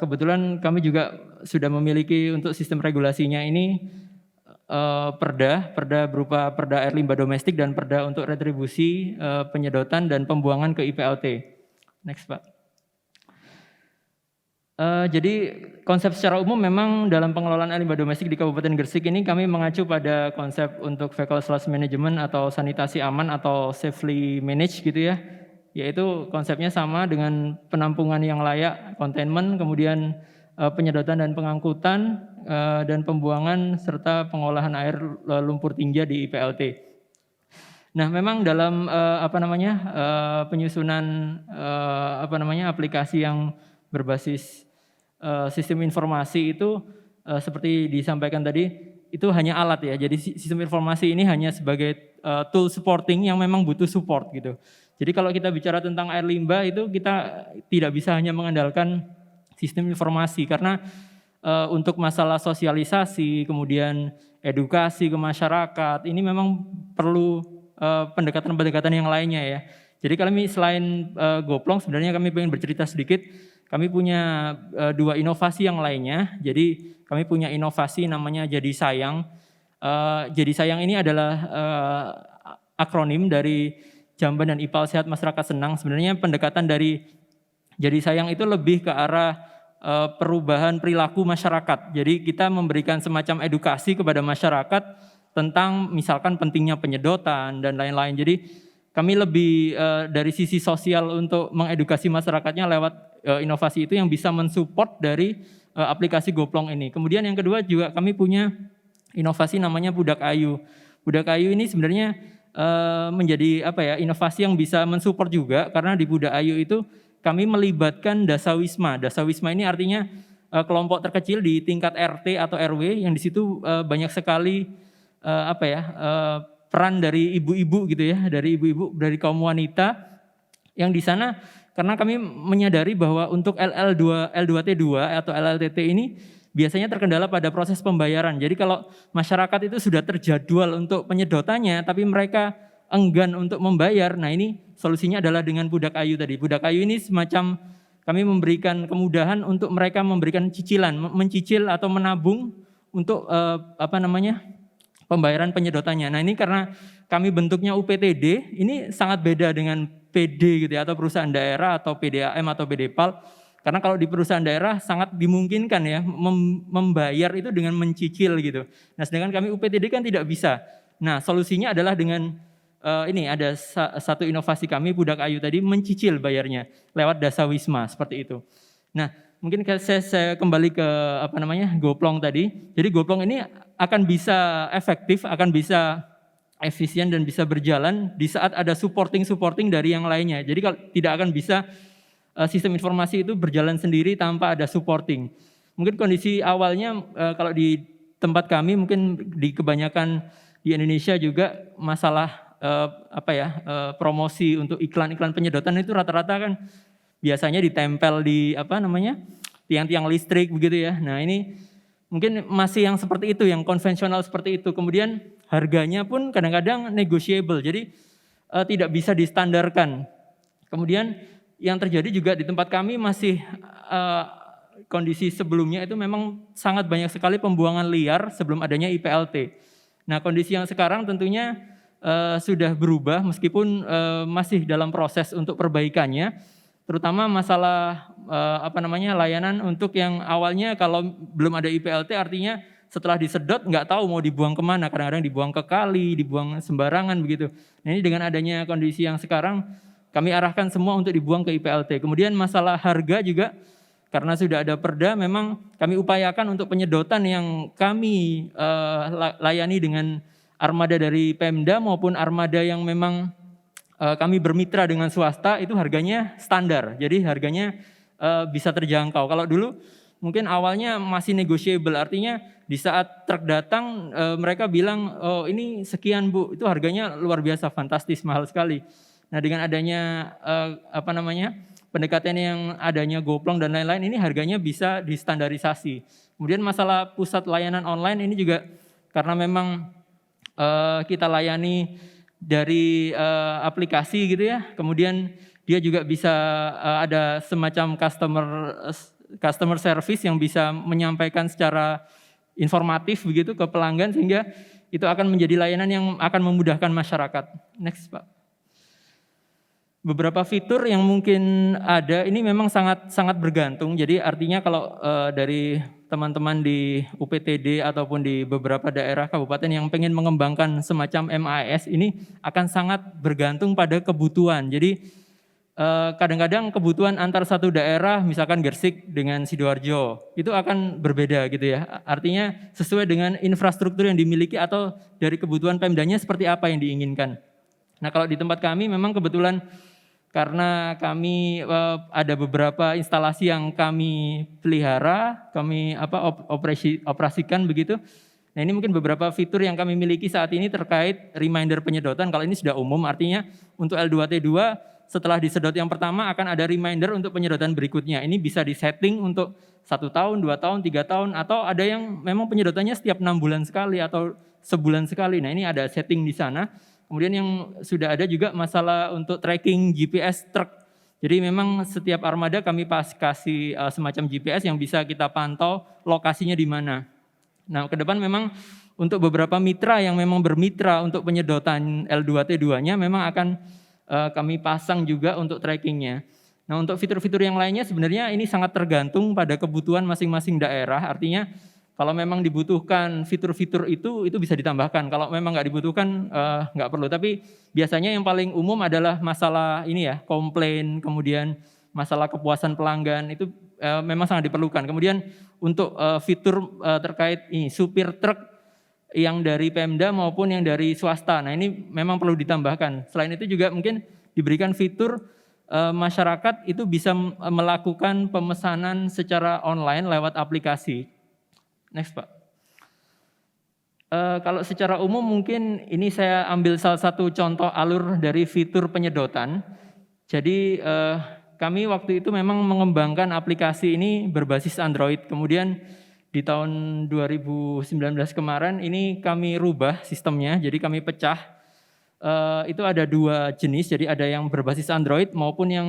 Kebetulan kami juga sudah memiliki untuk sistem regulasinya ini perda berupa perda air limbah domestik dan perda untuk retribusi penyedotan dan pembuangan ke IPLT. Next Pak. Jadi konsep secara umum memang dalam pengelolaan air limbah domestik di Kabupaten Gresik ini kami mengacu pada konsep untuk fecal sludge management atau sanitasi aman atau safely managed gitu ya. Yaitu konsepnya sama dengan penampungan yang layak, containment, kemudian penyedotan dan pengangkutan dan pembuangan serta pengolahan air lumpur tinja di IPLT. Nah, memang dalam penyusunan aplikasi yang berbasis sistem informasi itu seperti disampaikan tadi itu hanya alat ya. Jadi sistem informasi ini hanya sebagai tool supporting yang memang butuh support gitu. Jadi kalau kita bicara tentang air limbah itu kita tidak bisa hanya mengandalkan sistem informasi karena untuk masalah sosialisasi kemudian edukasi ke masyarakat ini memang perlu pendekatan-pendekatan yang lainnya ya. Jadi kami selain Goplong sebenarnya kami ingin bercerita sedikit. Kami punya 2 inovasi yang lainnya. Jadi kami punya inovasi namanya Jadi Sayang. Jadi Sayang ini adalah akronim dari Jamban dan IPAL Sehat Masyarakat Senang. Sebenarnya pendekatan dari Jadi Sayang itu lebih ke arah perubahan perilaku masyarakat. Jadi kita memberikan semacam edukasi kepada masyarakat tentang misalkan pentingnya penyedotan dan lain-lain. Jadi kami lebih dari sisi sosial untuk mengedukasi masyarakatnya lewat inovasi itu yang bisa mensupport dari aplikasi Goplong ini. Kemudian yang kedua juga kami punya inovasi namanya Budak Ayu. Budak Ayu ini sebenarnya menjadi inovasi yang bisa mensupport juga karena di Budak Ayu itu kami melibatkan dasawisma. Dasawisma ini artinya kelompok terkecil di tingkat RT atau RW yang di situ banyak sekali peran dari ibu-ibu gitu ya, dari ibu-ibu, dari kaum wanita yang di sana, karena kami menyadari bahwa untuk L2T2 atau LLTT ini biasanya terkendala pada proses pembayaran. Jadi kalau masyarakat itu sudah terjadwal untuk penyedotannya, tapi mereka enggan untuk membayar, nah ini solusinya adalah dengan budak ayu tadi. Budak ayu ini semacam kami memberikan kemudahan untuk mereka memberikan cicilan, mencicil atau menabung untuk pembayaran penyedotannya. Nah ini karena kami bentuknya UPTD, ini sangat beda dengan PD gitu ya, atau perusahaan daerah atau PDAM atau PDPAL. Karena kalau di perusahaan daerah sangat dimungkinkan ya membayar itu dengan mencicil gitu. Nah sedangkan kami UPTD kan tidak bisa. Nah solusinya adalah dengan ini ada satu inovasi kami budak ayu tadi mencicil bayarnya lewat Dasawisma seperti itu. Nah mungkin saya kembali ke Goplong tadi. Jadi Goplong ini akan bisa efektif, akan bisa efisien dan bisa berjalan di saat ada supporting dari yang lainnya. Jadi kalau tidak akan bisa sistem informasi itu berjalan sendiri tanpa ada supporting. Mungkin kondisi awalnya kalau di tempat kami mungkin di kebanyakan di Indonesia juga masalah promosi untuk iklan-iklan penyedotan itu rata-rata kan biasanya ditempel di tiang-tiang listrik begitu ya. Nah ini mungkin masih yang seperti itu, yang konvensional seperti itu. Kemudian harganya pun kadang-kadang negotiable, jadi tidak bisa distandarkan. Kemudian yang terjadi juga di tempat kami masih kondisi sebelumnya itu memang sangat banyak sekali pembuangan liar sebelum adanya IPLT. Nah kondisi yang sekarang tentunya sudah berubah meskipun masih dalam proses untuk perbaikannya, terutama masalah layanan untuk yang awalnya kalau belum ada IPLT artinya setelah disedot nggak tahu mau dibuang kemana, kadang-kadang dibuang ke kali, dibuang sembarangan begitu. Nah ini dengan adanya kondisi yang sekarang kami arahkan semua untuk dibuang ke IPLT. Kemudian masalah harga juga karena sudah ada perda memang kami upayakan untuk penyedotan yang kami layani dengan armada dari Pemda maupun armada yang memang kami bermitra dengan swasta itu harganya standar. Jadi harganya bisa terjangkau. Kalau dulu mungkin awalnya masih negotiable, artinya di saat truk datang mereka bilang oh ini sekian Bu, itu harganya luar biasa fantastis mahal sekali. Nah dengan adanya pendekatan yang adanya Goplong dan lain-lain ini harganya bisa distandarisasi. Kemudian masalah pusat layanan online ini juga karena memang kita layani dari aplikasi gitu ya. Kemudian dia juga bisa ada semacam customer service yang bisa menyampaikan secara informatif begitu ke pelanggan sehingga itu akan menjadi layanan yang akan memudahkan masyarakat. Next Pak. Beberapa fitur yang mungkin ada ini memang sangat bergantung. Jadi artinya kalau dari teman-teman di UPTD ataupun di beberapa daerah kabupaten yang pengen mengembangkan semacam MAS ini akan sangat bergantung pada kebutuhan. Jadi kadang-kadang kebutuhan antar satu daerah, misalkan Gresik dengan Sidoarjo, itu akan berbeda gitu ya. Artinya sesuai dengan infrastruktur yang dimiliki atau dari kebutuhan Pemdanya seperti apa yang diinginkan. Nah kalau di tempat kami memang kebetulan karena kami ada beberapa instalasi yang kami pelihara, kami operasikan begitu. Nah ini mungkin beberapa fitur yang kami miliki saat ini terkait reminder penyedotan. Kalau ini sudah umum, artinya untuk L2T2 setelah disedot yang pertama akan ada reminder untuk penyedotan berikutnya. Ini bisa disetting untuk 1 tahun, 2 tahun, 3 tahun, atau ada yang memang penyedotannya setiap 6 bulan sekali atau sebulan sekali. Nah ini ada setting di sana. Kemudian yang sudah ada juga masalah untuk tracking GPS truk. Jadi memang setiap armada kami kasih semacam GPS yang bisa kita pantau lokasinya di mana. Nah ke depan memang untuk beberapa mitra yang memang bermitra untuk penyedotan L2T2-nya memang akan kami pasang juga untuk trackingnya. Nah untuk fitur-fitur yang lainnya sebenarnya ini sangat tergantung pada kebutuhan masing-masing daerah. Artinya kalau memang dibutuhkan fitur-fitur itu bisa ditambahkan. Kalau memang nggak dibutuhkan nggak perlu. Tapi biasanya yang paling umum adalah masalah ini ya, komplain, kemudian masalah kepuasan pelanggan itu memang sangat diperlukan. Kemudian untuk fitur terkait ini supir truk yang dari Pemda maupun yang dari swasta. Nah ini memang perlu ditambahkan. Selain itu juga mungkin diberikan fitur masyarakat itu bisa melakukan pemesanan secara online lewat aplikasi. Next Pak. Kalau secara umum mungkin ini saya ambil salah satu contoh alur dari fitur penyedotan. Jadi kami waktu itu memang mengembangkan aplikasi ini berbasis Android. Kemudian di tahun 2019 kemarin ini kami rubah sistemnya, jadi kami pecah. Itu ada 2 jenis, jadi ada yang berbasis Android maupun yang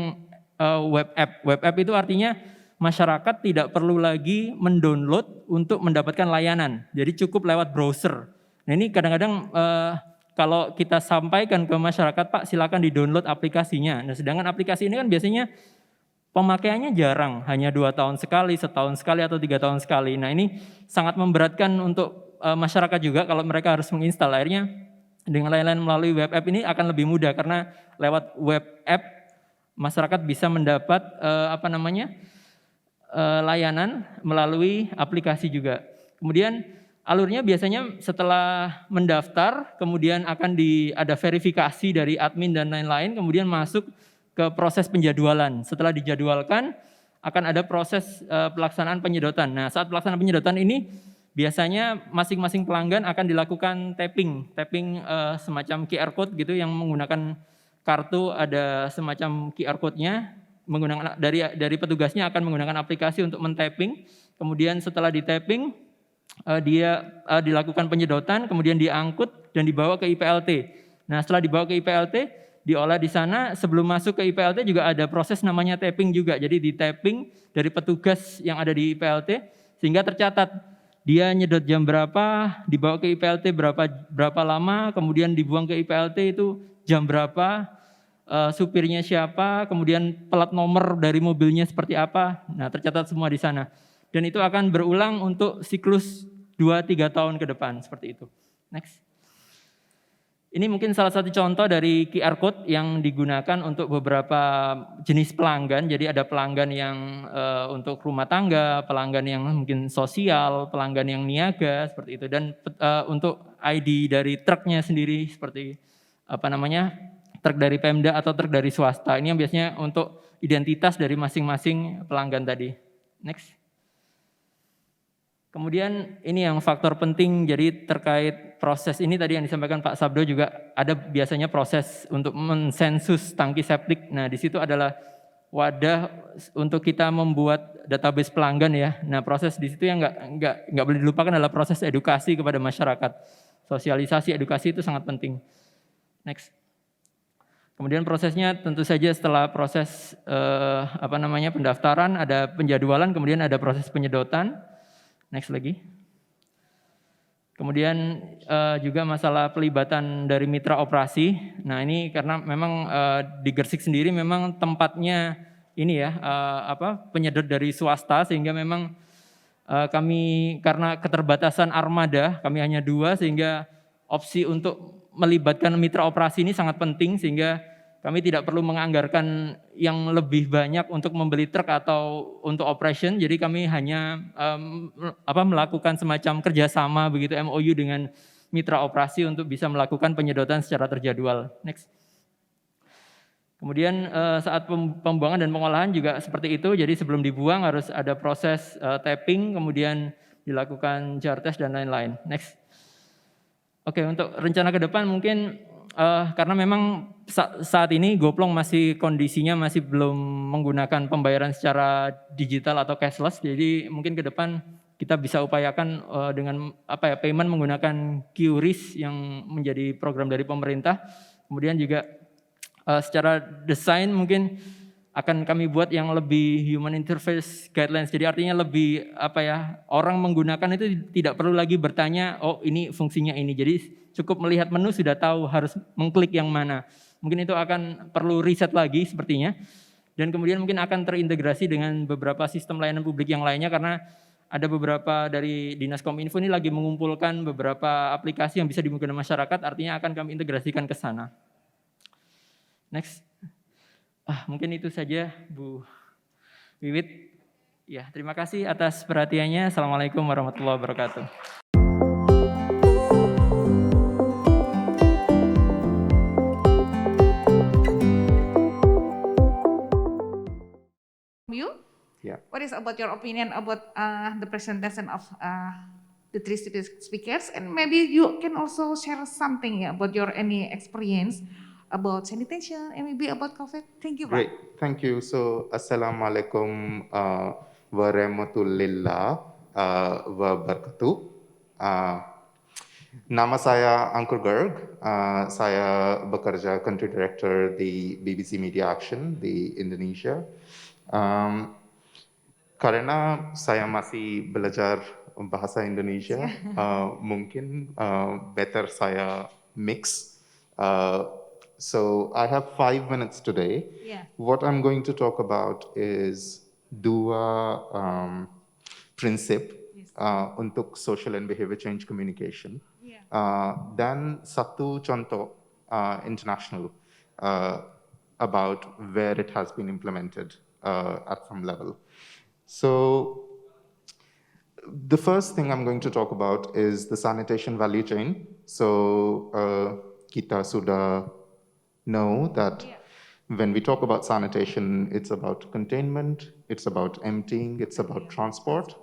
web app. Web app itu artinya masyarakat tidak perlu lagi mendownload untuk mendapatkan layanan. Jadi cukup lewat browser. Nah ini kadang-kadang kalau kita sampaikan ke masyarakat, Pak silakan di-download aplikasinya. Nah sedangkan aplikasi ini kan biasanya pemakaiannya jarang, hanya 2 tahun sekali, setahun sekali, atau 3 tahun sekali. Nah ini sangat memberatkan untuk masyarakat juga kalau mereka harus menginstal. Akhirnya dengan layanan melalui web app ini akan lebih mudah karena lewat web app masyarakat bisa mendapat layanan melalui aplikasi juga. Kemudian alurnya biasanya setelah mendaftar, kemudian akan ada verifikasi dari admin dan lain-lain, kemudian masuk ke proses penjadwalan. Setelah dijadwalkan, akan ada proses pelaksanaan penyedotan. Nah, saat pelaksanaan penyedotan ini, biasanya masing-masing pelanggan akan dilakukan tapping semacam QR code gitu yang menggunakan kartu, ada semacam QR code-nya, menggunakan dari petugasnya akan menggunakan aplikasi untuk men-tapping. Kemudian setelah di-tapping, dia dilakukan penyedotan, kemudian diangkut dan dibawa ke IPLT. Nah, setelah dibawa ke IPLT, diolah di sana. Sebelum masuk ke IPLT juga ada proses namanya tapping juga. Jadi di-tapping dari petugas yang ada di IPLT sehingga tercatat dia nyedot jam berapa, dibawa ke IPLT berapa lama, kemudian dibuang ke IPLT itu jam berapa, supirnya siapa, kemudian plat nomor dari mobilnya seperti apa. Nah, tercatat semua di sana. Dan itu akan berulang untuk siklus 2-3 tahun ke depan, seperti itu. Next. Ini mungkin salah satu contoh dari QR code yang digunakan untuk beberapa jenis pelanggan. Jadi ada pelanggan yang untuk rumah tangga, pelanggan yang mungkin sosial, pelanggan yang niaga, seperti itu. Dan untuk ID dari truknya sendiri, seperti truk dari Pemda atau truk dari swasta. Ini yang biasanya untuk identitas dari masing-masing pelanggan tadi. Next. Kemudian ini yang faktor penting, jadi terkait proses ini tadi yang disampaikan Pak Sabdo juga ada biasanya proses untuk mensensus tangki septik. Nah di situ adalah wadah untuk kita membuat database pelanggan ya. Nah proses di situ yang nggak boleh dilupakan adalah proses edukasi kepada masyarakat. Sosialisasi edukasi itu sangat penting. Next. Kemudian prosesnya tentu saja setelah proses pendaftaran ada penjadwalan, kemudian ada proses penyedotan. Next lagi. Kemudian juga masalah pelibatan dari mitra operasi. Nah ini karena memang di Gresik sendiri memang tempatnya ini ya penyedot dari swasta sehingga memang kami karena keterbatasan armada kami hanya 2 sehingga opsi untuk melibatkan mitra operasi ini sangat penting sehingga kami tidak perlu menganggarkan yang lebih banyak untuk membeli truk atau untuk operation. Jadi kami hanya melakukan semacam kerjasama begitu MOU dengan mitra operasi untuk bisa melakukan penyedotan secara terjadwal. Next. Kemudian saat pembuangan dan pengolahan juga seperti itu. Jadi sebelum dibuang harus ada proses tapping, kemudian dilakukan jar test dan lain-lain. Next. Oke, untuk rencana ke depan mungkin karena memang saat ini Goplong kondisinya masih belum menggunakan pembayaran secara digital atau cashless, jadi mungkin ke depan kita bisa upayakan dengan payment menggunakan QRIS yang menjadi program dari pemerintah. Kemudian juga secara desain mungkin akan kami buat yang lebih human interface guidelines. Jadi artinya lebih orang menggunakan itu tidak perlu lagi bertanya, oh ini fungsinya ini. Jadi cukup melihat menu sudah tahu harus mengklik yang mana. Mungkin itu akan perlu riset lagi sepertinya. Dan kemudian mungkin akan terintegrasi dengan beberapa sistem layanan publik yang lainnya karena ada beberapa dari Dinas Kominfo ini lagi mengumpulkan beberapa aplikasi yang bisa digunakan masyarakat, artinya akan kami integrasikan ke sana. Next. Mungkin itu saja Bu Wiwit. Ya, terima kasih atas perhatiannya. Assalamualaikum warahmatullahi wabarakatuh. You? Yeah. What is about your opinion about the presentation of the three speakers, and maybe you can also share something about your any experience about sanitation and maybe about COVID. Thank you, Pak. Great, thank you. So, Assalamualaikum warahmatullahi wabarakatuh. Nama saya Ankur Garg. Saya bekerja Country Director di BBC Media Action di Indonesia. Karena saya masih belajar bahasa Indonesia, mungkin better saya mix. So I have 5 minutes today. Yeah. What I'm going to talk about is dua prinsip untuk social and behavior change communication. Yeah. Dan satu contoh international about where it has been implemented at some level. So the first thing I'm going to talk about is the sanitation value chain. So kita sudah know that when we talk about sanitation, it's about containment, it's about emptying, it's about transport,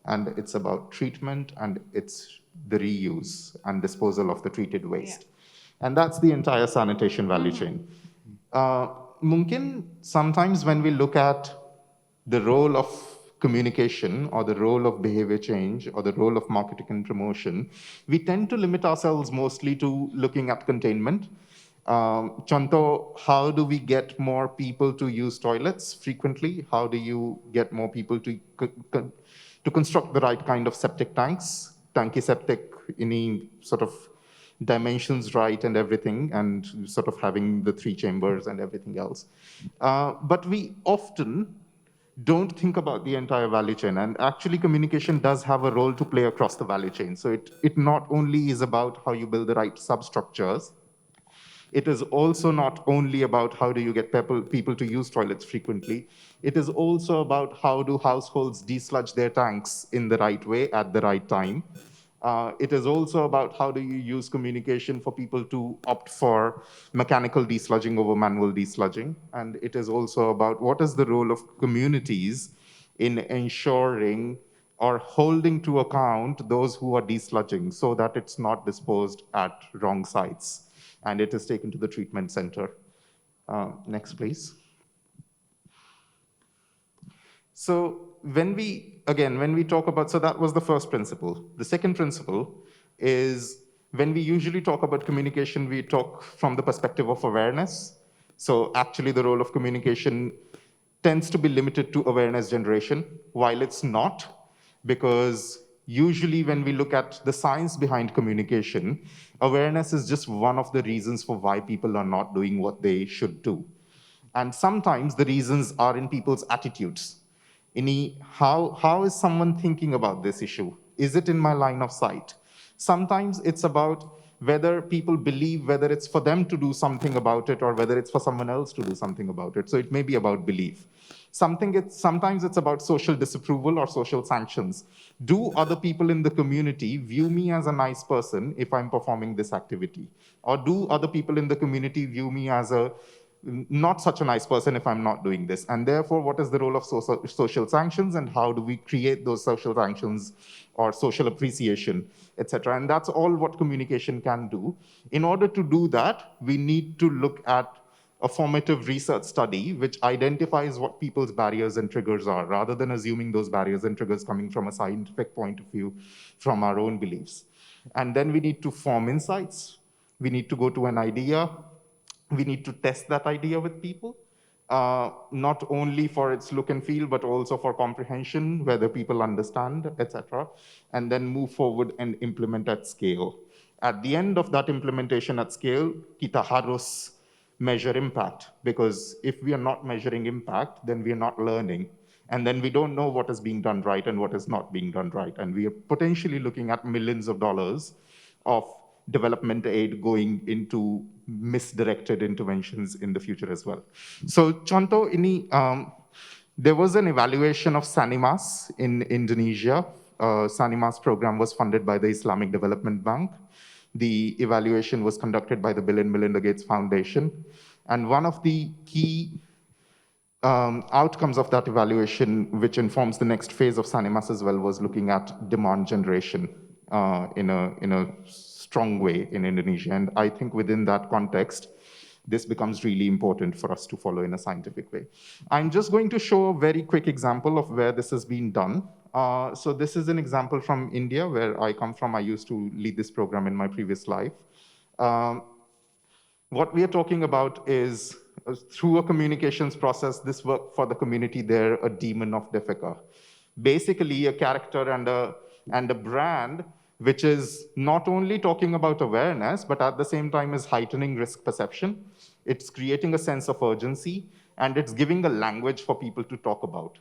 and it's about treatment, and it's the reuse and disposal of the treated waste. And that's the entire sanitation value chain. Mungkin sometimes when we look at the role of communication or the role of behavior change or the role of marketing and promotion, we tend to limit ourselves mostly to looking at containment. Contoh, how do we get more people to use toilets frequently? How do you get more people to construct the right kind of septic tanks? Tanki septic, any sort of dimensions right and everything, and sort of having the 3 chambers and everything else. But we often don't think about the entire value chain, and actually communication does have a role to play across the value chain. So it not only is about how you build the right substructures, it is also not only about how do you get people to use toilets frequently, it is also about how do households desludge their tanks in the right way at the right time. It is also about how do you use communication for people to opt for mechanical desludging over manual desludging. And it is also about what is the role of communities in ensuring or holding to account those who are desludging so that it's not disposed at wrong sites and it is taken to the treatment center. Next, please. So when we talk about, so that was the first principle. The second principle is when we usually talk about communication, we talk from the perspective of awareness. So actually the role of communication tends to be limited to awareness generation, while it's not, because usually when we look at the science behind communication, awareness is just one of the reasons for why people are not doing what they should do. And sometimes the reasons are in people's attitudes. How is someone thinking about this issue? Is it in my line of sight? Sometimes it's about whether people believe whether it's for them to do something about it or whether it's for someone else to do something about it. So it may be about belief. Sometimes it's about social disapproval or social sanctions. Do other people in the community view me as a nice person if I'm performing this activity? Or do other people in the community view me as a not such a nice person if I'm not doing this? And therefore, what is the role of social sanctions, and how do we create those social sanctions or social appreciation, etc.? And that's all what communication can do. In order to do that, we need to look at a formative research study which identifies what people's barriers and triggers are, rather than assuming those barriers and triggers coming from a scientific point of view from our own beliefs. And then we need to form insights. We need to go to an idea. We need to test that idea with people, not only for its look and feel, but also for comprehension, whether people understand, etc., and then move forward and implement at scale. At the end of that implementation at scale, kita harus measure impact, because if we are not measuring impact, then we are not learning. And then we don't know what is being done right and what is not being done right. And we are potentially looking at millions of dollars of development aid going into misdirected interventions in the future as well. So contoh ini, there was an evaluation of Sanimas in Indonesia. Sanimas program was funded by the Islamic Development Bank. The evaluation was conducted by the Bill and Melinda Gates Foundation. And one of the key outcomes of that evaluation, which informs the next phase of Sanimas as well, was looking at demand generation. in a strong way in Indonesia. And I think within that context, this becomes really important for us to follow in a scientific way. I'm just going to show a very quick example of where this has been done. So this is an example from India, where I come from. I used to lead this program in my previous life. What we are talking about is, through a communications process, this work for the community there, a demon of Defeca. Basically, a character and a brand which is not only talking about awareness, but at the same time is heightening risk perception. It's creating a sense of urgency, and it's giving a language for people to talk about.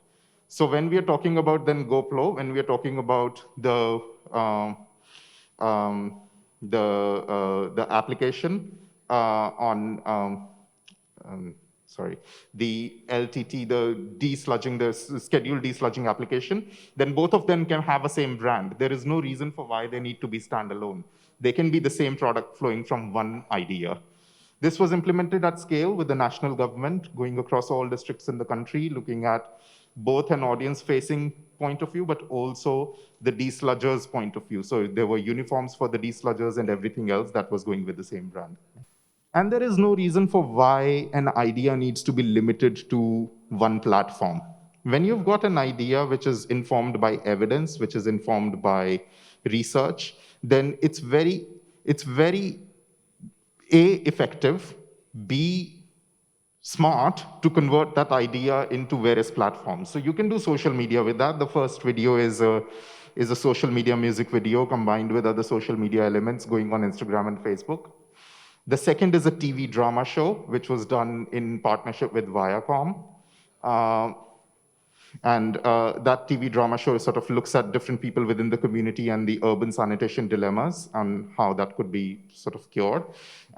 So when we are talking about then GoPro, when we are talking about the application the LTT, the desludging, the scheduled desludging application, then both of them can have a same brand. There is no reason for why they need to be standalone. They can be the same product flowing from one idea. This was implemented at scale with the national government, going across all districts in the country, looking at both an audience-facing point of view, but also the desludgers' point of view. So there were uniforms for the desludgers and everything else that was going with the same brand. And there is no reason for why an idea needs to be limited to one platform. When you've got an idea which is informed by evidence, which is informed by research, then it's very A, effective, B, smart to convert that idea into various platforms. So you can do social media with that. The first video is a social media music video combined with other social media elements going on Instagram and Facebook. The second is a TV drama show, which was done in partnership with Viacom. That TV drama show sort of looks at different people within the community and the urban sanitation dilemmas and how that could be sort of cured.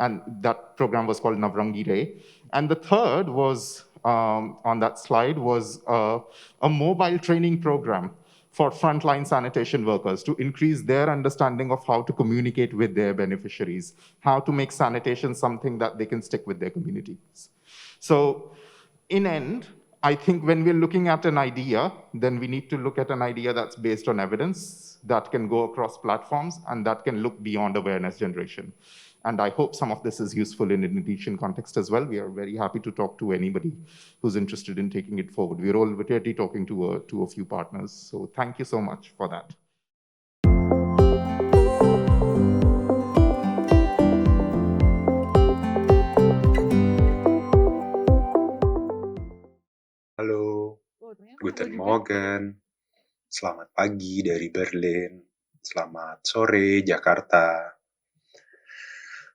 And that program was called Navrangi Re. And the third was, on that slide, was a mobile training program for frontline sanitation workers to increase their understanding of how to communicate with their beneficiaries, how to make sanitation something that they can stick with their communities. So in end, I think when we're looking at an idea, then we need to look at an idea that's based on evidence, that can go across platforms, and that can look beyond awareness generation. And I hope some of this is useful in an Indonesian context as well. We are very happy to talk to anybody who's interested in taking it forward. We're already talking to a few partners. So thank you so much for that. Halo, Guten Morgen. Selamat pagi dari Berlin. Selamat sore Jakarta.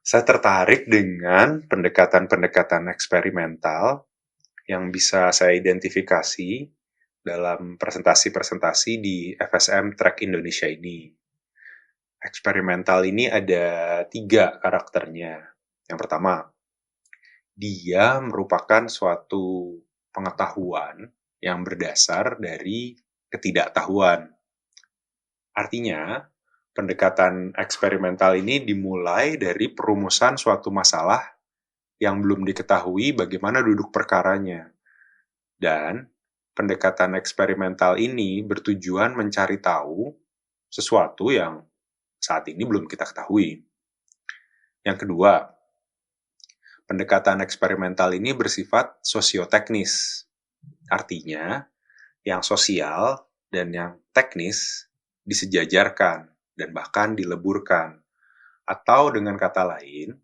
Saya tertarik dengan pendekatan-pendekatan eksperimental yang bisa saya identifikasi dalam presentasi-presentasi di FSM Track Indonesia ini. Eksperimental ini ada 3 karakternya. Yang pertama, dia merupakan suatu pengetahuan yang berdasar dari ketidaktahuan. Artinya, pendekatan eksperimental ini dimulai dari perumusan suatu masalah yang belum diketahui bagaimana duduk perkaranya. Dan pendekatan eksperimental ini bertujuan mencari tahu sesuatu yang saat ini belum kita ketahui. Yang kedua, pendekatan eksperimental ini bersifat sosioteknis. Artinya, yang sosial dan yang teknis disejajarkan dan bahkan dileburkan. Atau dengan kata lain,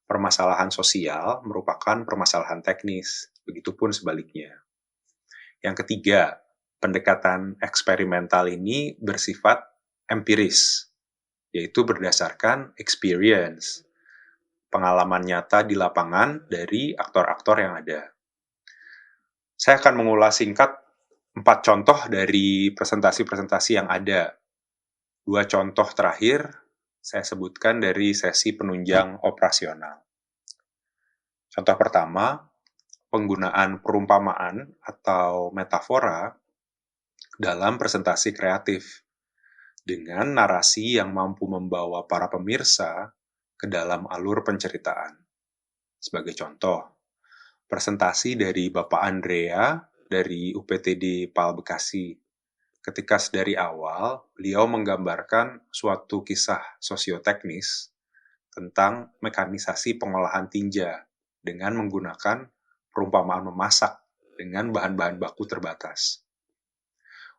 permasalahan sosial merupakan permasalahan teknis, begitupun sebaliknya. Yang ketiga, pendekatan eksperimental ini bersifat empiris, yaitu berdasarkan experience, pengalaman nyata di lapangan dari aktor-aktor yang ada. Saya akan mengulas singkat 4 contoh dari presentasi-presentasi yang ada. 2 contoh terakhir saya sebutkan dari sesi penunjang operasional. Contoh pertama, penggunaan perumpamaan atau metafora dalam presentasi kreatif dengan narasi yang mampu membawa para pemirsa ke dalam alur penceritaan. Sebagai contoh, presentasi dari Bapak Andrea dari UPTD PAL Bekasi ketika dari awal beliau menggambarkan suatu kisah sosioteknis tentang mekanisasi pengolahan tinja dengan menggunakan perumpamaan memasak dengan bahan-bahan baku terbatas.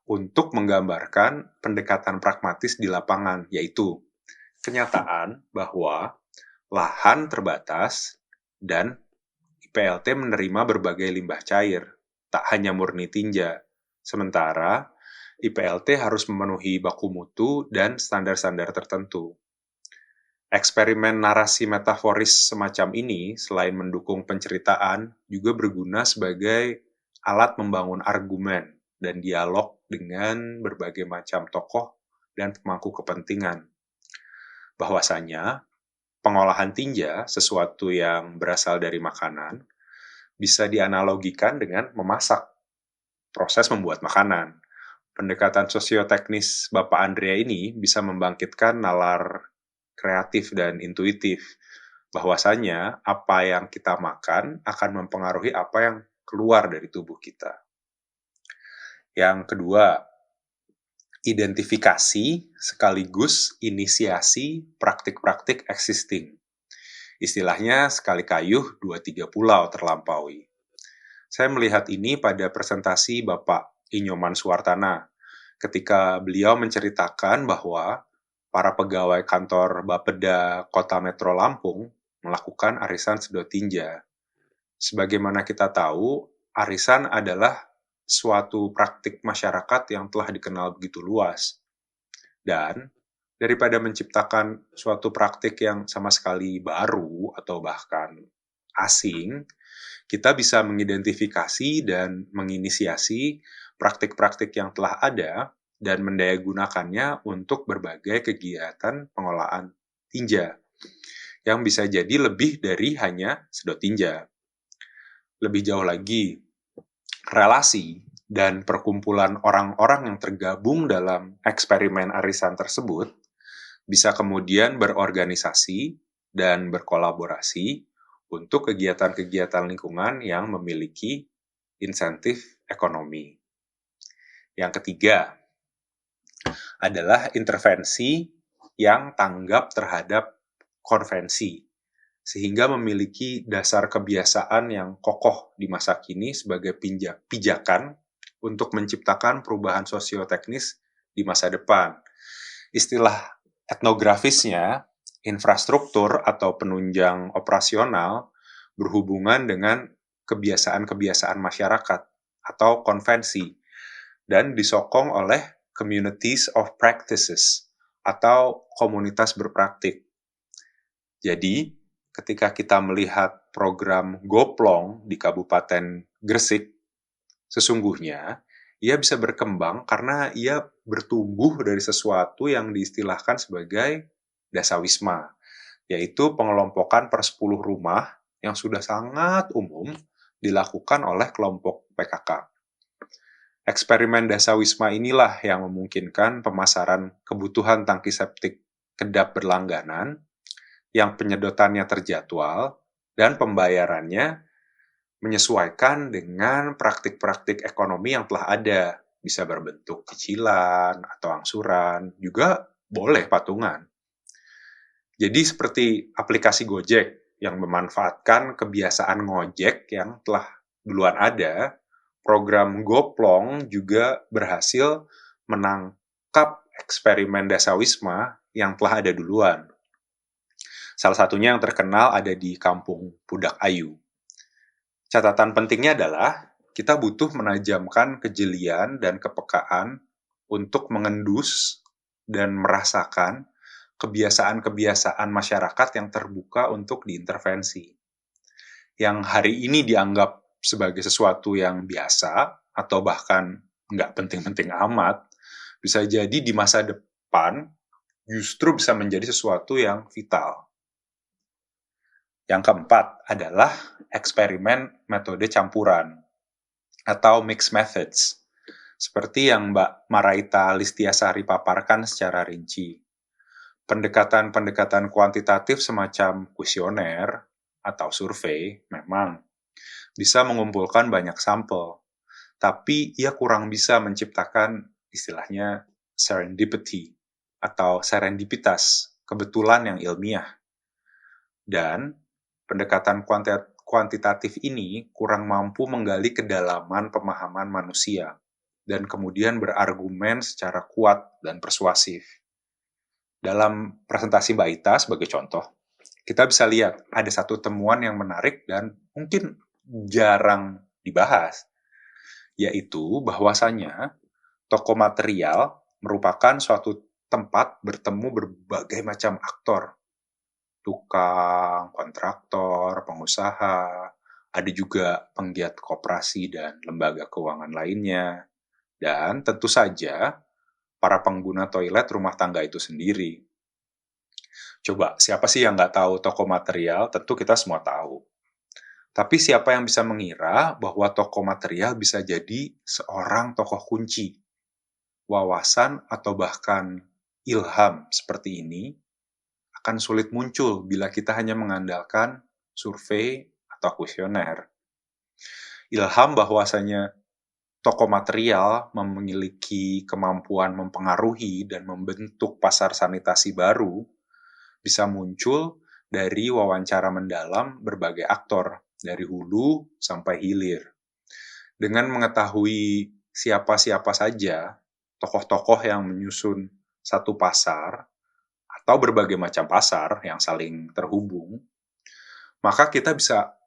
Untuk menggambarkan pendekatan pragmatis di lapangan, yaitu kenyataan bahwa lahan terbatas dan IPLT menerima berbagai limbah cair, tak hanya murni tinja. Sementara IPLT harus memenuhi baku mutu dan standar-standar tertentu. Eksperimen narasi metaforis semacam ini, selain mendukung penceritaan, juga berguna sebagai alat membangun argumen dan dialog dengan berbagai macam tokoh dan pemangku kepentingan. Bahwasanya, pengolahan tinja, sesuatu yang berasal dari makanan, bisa dianalogikan dengan memasak, proses membuat makanan. Pendekatan sosioteknis Bapak Andrea ini bisa membangkitkan nalar kreatif dan intuitif, bahwasanya apa yang kita makan akan mempengaruhi apa yang keluar dari tubuh kita. Yang kedua, identifikasi sekaligus inisiasi praktik-praktik existing. Istilahnya sekali kayuh, 2-3 pulau terlampaui. Saya melihat ini pada presentasi Bapak Inyoman Suwartana, ketika beliau menceritakan bahwa para pegawai kantor Bapeda Kota Metro Lampung melakukan arisan sedot tinja. Sebagaimana kita tahu, arisan adalah suatu praktik masyarakat yang telah dikenal begitu luas. Dan daripada menciptakan suatu praktik yang sama sekali baru atau bahkan asing, kita bisa mengidentifikasi dan menginisiasi praktik-praktik yang telah ada dan mendayagunakannya untuk berbagai kegiatan pengolahan tinja, yang bisa jadi lebih dari hanya sedot tinja. Lebih jauh lagi, relasi dan perkumpulan orang-orang yang tergabung dalam eksperimen arisan tersebut bisa kemudian berorganisasi dan berkolaborasi untuk kegiatan-kegiatan lingkungan yang memiliki insentif ekonomi. Yang ketiga adalah intervensi yang tanggap terhadap konvensi, sehingga memiliki dasar kebiasaan yang kokoh di masa kini sebagai pijakan untuk menciptakan perubahan sosioteknis di masa depan. Istilah etnografisnya, infrastruktur atau penunjang operasional berhubungan dengan kebiasaan-kebiasaan masyarakat atau konvensi dan disokong oleh communities of practices atau komunitas berpraktik. Jadi, ketika kita melihat program Goplong di Kabupaten Gresik, sesungguhnya ia bisa berkembang karena ia bertumbuh dari sesuatu yang diistilahkan sebagai dasawisma, yaitu pengelompokan per 10 rumah yang sudah sangat umum dilakukan oleh kelompok PKK. Eksperimen dasawisma inilah yang memungkinkan pemasaran kebutuhan tangki septik kedap berlangganan yang penyedotannya terjadwal dan pembayarannya menyesuaikan dengan praktik-praktik ekonomi yang telah ada. Bisa berbentuk cicilan atau angsuran, juga boleh patungan. Jadi seperti aplikasi Gojek yang memanfaatkan kebiasaan ngojek yang telah duluan ada, program Goplong juga berhasil menangkap eksperimen dasawisma yang telah ada duluan. Salah satunya yang terkenal ada di Kampung Pudak Ayu. Catatan pentingnya adalah kita butuh menajamkan kejelian dan kepekaan untuk mengendus dan merasakan kebiasaan-kebiasaan masyarakat yang terbuka untuk diintervensi. Yang hari ini dianggap sebagai sesuatu yang biasa atau bahkan nggak penting-penting amat, bisa jadi di masa depan justru bisa menjadi sesuatu yang vital. Yang keempat adalah eksperimen metode campuran atau mixed methods, seperti yang Mbak Maraita Listiasari paparkan secara rinci. Pendekatan-pendekatan kuantitatif semacam kuesioner atau survei memang bisa mengumpulkan banyak sampel, tapi ia kurang bisa menciptakan istilahnya serendipity atau serendipitas, kebetulan yang ilmiah. Dan pendekatan kuantitatif ini kurang mampu menggali kedalaman pemahaman manusia dan kemudian berargumen secara kuat dan persuasif. Dalam presentasi Mbak Ita sebagai contoh, kita bisa lihat ada satu temuan yang menarik dan mungkin jarang dibahas, yaitu bahwasanya toko material merupakan suatu tempat bertemu berbagai macam aktor, tukang, kontraktor, pengusaha, ada juga penggiat koperasi dan lembaga keuangan lainnya, dan tentu saja para pengguna toilet rumah tangga itu sendiri. Coba, siapa sih yang nggak tahu toko material? Tentu kita semua tahu. Tapi siapa yang bisa mengira bahwa toko material bisa jadi seorang tokoh kunci? Wawasan atau bahkan ilham seperti ini akan sulit muncul bila kita hanya mengandalkan survei atau kuesioner. Ilham bahwasanya toko material memiliki kemampuan mempengaruhi dan membentuk pasar sanitasi baru bisa muncul dari wawancara mendalam berbagai aktor, dari hulu sampai hilir. Dengan mengetahui siapa-siapa saja tokoh-tokoh yang menyusun satu pasar, atau berbagai macam pasar yang saling terhubung, maka kita bisa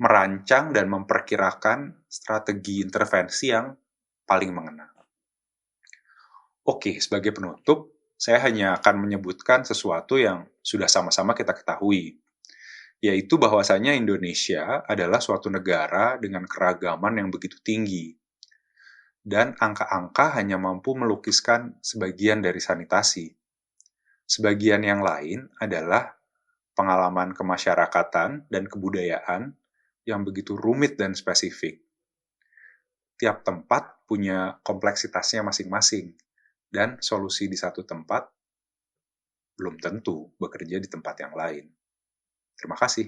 merancang dan memperkirakan strategi intervensi yang paling mengena. Oke, sebagai penutup, saya hanya akan menyebutkan sesuatu yang sudah sama-sama kita ketahui, yaitu bahwasanya Indonesia adalah suatu negara dengan keragaman yang begitu tinggi, dan angka-angka hanya mampu melukiskan sebagian dari sanitasi. Sebagian yang lain adalah pengalaman kemasyarakatan dan kebudayaan yang begitu rumit dan spesifik. Tiap tempat punya kompleksitasnya masing-masing, dan solusi di satu tempat belum tentu bekerja di tempat yang lain. Terima kasih.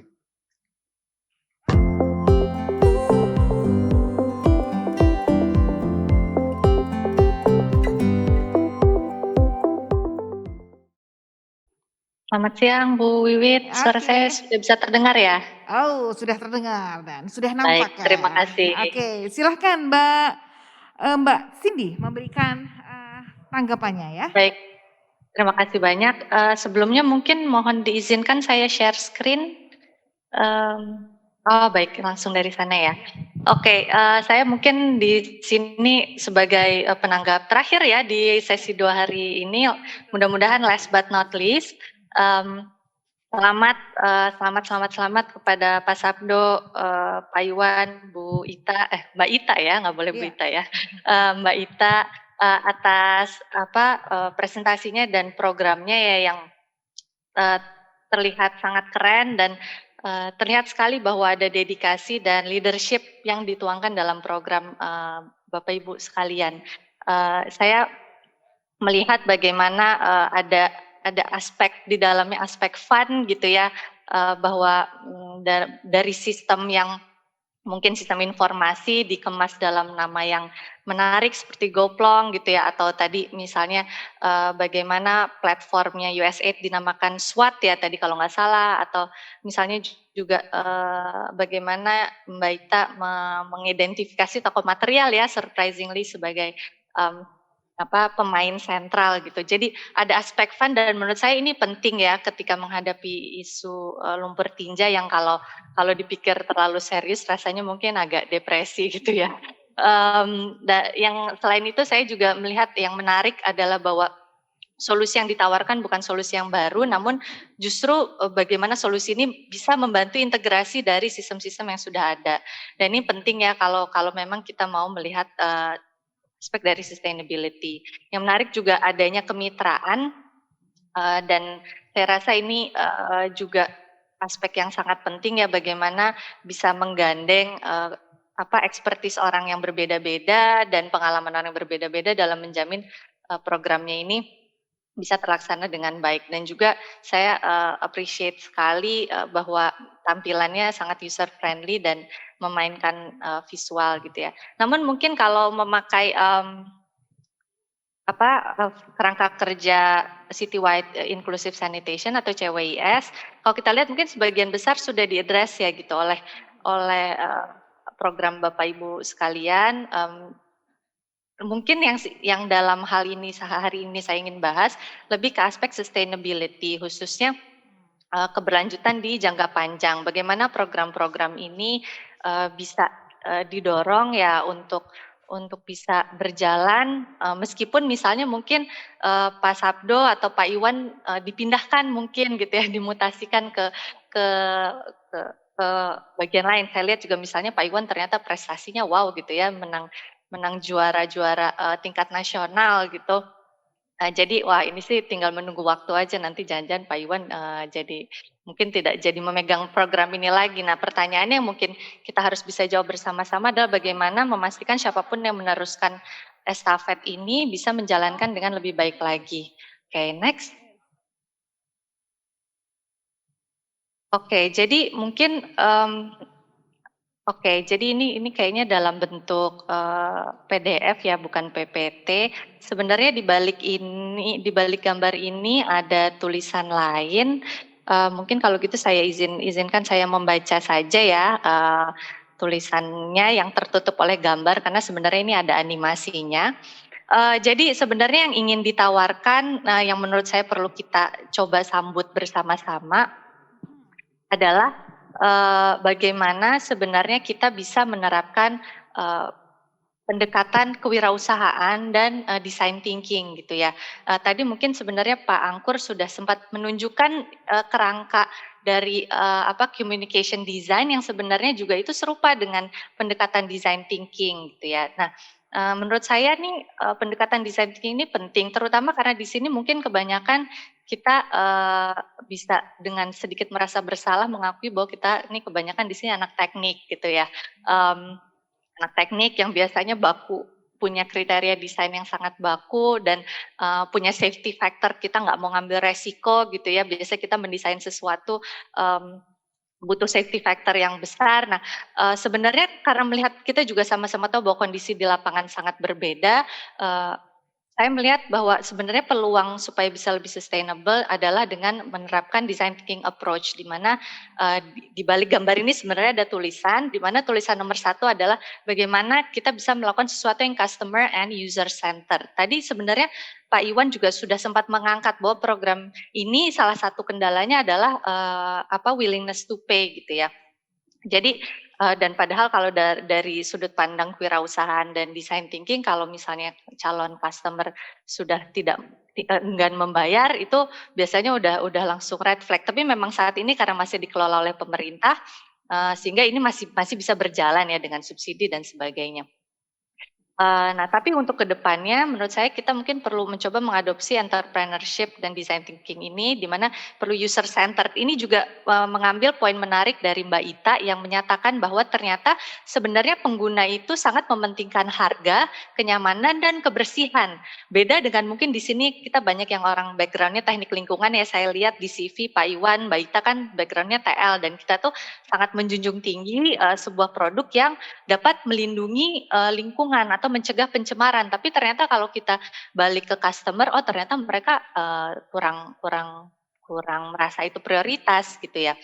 Selamat siang Bu Wiwit, suara Oke. saya sudah bisa terdengar ya? Oh, sudah terdengar dan sudah nampak Baik, terima ya. kasih. Oke, silahkan Mbak Cindy memberikan tanggapannya ya. Baik, terima kasih banyak. Sebelumnya mungkin mohon diizinkan saya share screen. Baik, langsung dari sana ya. Oke, saya mungkin di sini sebagai penanggap terakhir ya di sesi 2 hari ini. Mudah-mudahan last but not least, selamat kepada Pak Sabdo, Pak Iwan, Bu Ita, Mbak Ita ya, nggak boleh Bu Iya. Ita ya. Mbak Ita atas presentasinya dan programnya ya yang terlihat sangat keren dan terlihat sekali bahwa ada dedikasi dan leadership yang dituangkan dalam program Bapak Ibu sekalian. Saya melihat bagaimana ada aspek di dalamnya, aspek fun gitu ya, bahwa dari sistem yang mungkin sistem informasi dikemas dalam nama yang menarik seperti Goplong gitu ya, atau tadi misalnya bagaimana platformnya USAID dinamakan SWAT ya tadi kalau nggak salah, atau misalnya juga bagaimana Mbak Ita mengidentifikasi toko material ya surprisingly sebagai pemain sentral gitu. Jadi ada aspek fun dan menurut saya ini penting ya ketika menghadapi isu lumpur tinja yang kalau dipikir terlalu serius rasanya mungkin agak depresi gitu ya. Yang selain itu saya juga melihat yang menarik adalah bahwa solusi yang ditawarkan bukan solusi yang baru, namun justru bagaimana solusi ini bisa membantu integrasi dari sistem-sistem yang sudah ada. Dan ini penting ya kalau memang kita mau melihat aspek dari sustainability. Yang menarik juga adanya kemitraan dan saya rasa ini juga aspek yang sangat penting ya bagaimana bisa menggandeng ekspertis orang yang berbeda-beda dan pengalaman orang yang berbeda-beda dalam menjamin programnya ini bisa terlaksana dengan baik. Dan juga saya appreciate sekali bahwa tampilannya sangat user friendly dan memainkan visual gitu ya. Namun mungkin kalau memakai kerangka kerja Citywide Inclusive Sanitation atau CWIS. Kalau kita lihat mungkin sebagian besar sudah diadres ya gitu oleh program Bapak Ibu sekalian. Mungkin yang dalam hal ini hari ini saya ingin bahas lebih ke aspek sustainability, khususnya keberlanjutan di jangka panjang. Bagaimana program-program ini bisa didorong ya untuk bisa berjalan, meskipun misalnya mungkin Pak Sabdo atau Pak Iwan dipindahkan mungkin gitu ya, dimutasikan ke bagian lain. Saya lihat juga misalnya Pak Iwan ternyata prestasinya wow gitu ya, menang juara-juara tingkat nasional gitu. Jadi wah ini sih tinggal menunggu waktu aja, nanti jangan-jangan Pak Iwan jadi mungkin tidak jadi memegang program ini lagi. Nah pertanyaannya yang mungkin kita harus bisa jawab bersama-sama adalah bagaimana memastikan siapapun yang meneruskan estafet ini bisa menjalankan dengan lebih baik lagi. Oke, next. Oke, jadi mungkin jadi ini kayaknya dalam bentuk PDF ya, bukan PPT. Sebenarnya di balik gambar ini ada tulisan lain. Mungkin kalau gitu saya izinkan saya membaca saja ya tulisannya yang tertutup oleh gambar, karena sebenarnya ini ada animasinya. Jadi sebenarnya yang ingin ditawarkan, yang menurut saya perlu kita coba sambut bersama-sama adalah bagaimana sebenarnya kita bisa menerapkan pendekatan kewirausahaan dan design thinking gitu ya. Tadi mungkin sebenarnya Pak Angkur sudah sempat menunjukkan kerangka dari communication design yang sebenarnya juga itu serupa dengan pendekatan design thinking gitu ya. Nah, menurut saya nih pendekatan design thinking ini penting, terutama karena di sini mungkin kebanyakan kita bisa dengan sedikit merasa bersalah mengakui bahwa kita ini kebanyakan di sini anak teknik gitu ya. Anak teknik yang biasanya baku, punya kriteria desain yang sangat baku dan punya safety factor, kita nggak mau ngambil resiko gitu ya. Biasanya kita mendesain sesuatu butuh safety factor yang besar. Nah, sebenarnya karena melihat kita juga sama-sama tahu bahwa kondisi di lapangan sangat berbeda, saya melihat bahwa sebenarnya peluang supaya bisa lebih sustainable adalah dengan menerapkan design thinking approach, di mana di balik gambar ini sebenarnya ada tulisan, di mana tulisan nomor 1 adalah bagaimana kita bisa melakukan sesuatu yang customer and user center. Tadi sebenarnya Pak Iwan juga sudah sempat mengangkat bahwa program ini salah satu kendalanya adalah willingness to pay gitu ya. Jadi dan padahal kalau dari sudut pandang kewirausahaan dan design thinking, kalau misalnya calon customer sudah tidak enggan membayar, itu biasanya udah langsung red flag. Tapi memang saat ini karena masih dikelola oleh pemerintah, sehingga ini masih bisa berjalan ya dengan subsidi dan sebagainya. Nah, tapi untuk kedepannya menurut saya kita mungkin perlu mencoba mengadopsi entrepreneurship dan design thinking ini, di mana perlu user centered. Ini juga mengambil poin menarik dari Mbak Ita yang menyatakan bahwa ternyata sebenarnya pengguna itu sangat mementingkan harga, kenyamanan dan kebersihan. Beda dengan mungkin di sini kita banyak yang orang backgroundnya teknik lingkungan ya, saya lihat di CV Pak Iwan, Mbak Ita kan backgroundnya TL, dan kita tuh sangat menjunjung tinggi sebuah produk yang dapat melindungi lingkungan atau mencegah pencemaran. Tapi ternyata kalau kita balik ke customer, oh ternyata mereka kurang merasa itu prioritas gitu ya.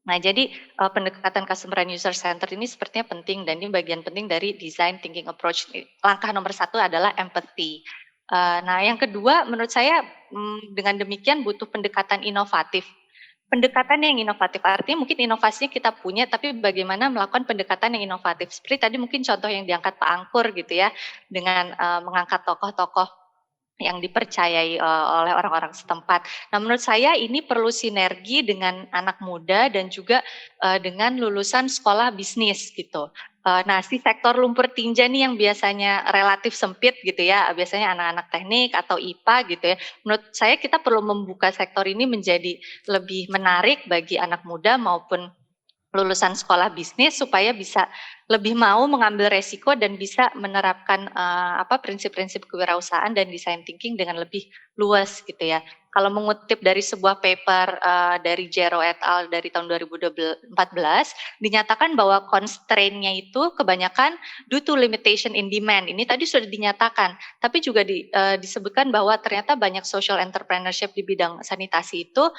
Nah, jadi pendekatan customer and user center ini sepertinya penting, dan ini bagian penting dari design thinking approach. Langkah nomor 1 adalah empathy. Nah, yang kedua menurut saya dengan demikian butuh pendekatan inovatif. Pendekatan yang inovatif artinya mungkin inovasinya kita punya, tapi bagaimana melakukan pendekatan yang inovatif. Seperti tadi mungkin contoh yang diangkat Pak Angkur gitu ya, dengan mengangkat tokoh-tokoh yang dipercayai oleh orang-orang setempat. Nah, menurut saya ini perlu sinergi dengan anak muda dan juga dengan lulusan sekolah bisnis gitu. Nah, si sektor lumpur tinja nih yang biasanya relatif sempit gitu ya, biasanya anak-anak teknik atau IPA gitu ya. Menurut saya kita perlu membuka sektor ini menjadi lebih menarik bagi anak muda maupun lulusan sekolah bisnis supaya bisa lebih mau mengambil resiko dan bisa menerapkan prinsip-prinsip kewirausahaan dan design thinking dengan lebih luas gitu ya. Kalau mengutip dari sebuah paper dari Jero et al. Dari tahun 2014, dinyatakan bahwa constraint-nya itu kebanyakan due to limitation in demand. Ini tadi sudah dinyatakan, tapi juga disebutkan bahwa ternyata banyak social entrepreneurship di bidang sanitasi itu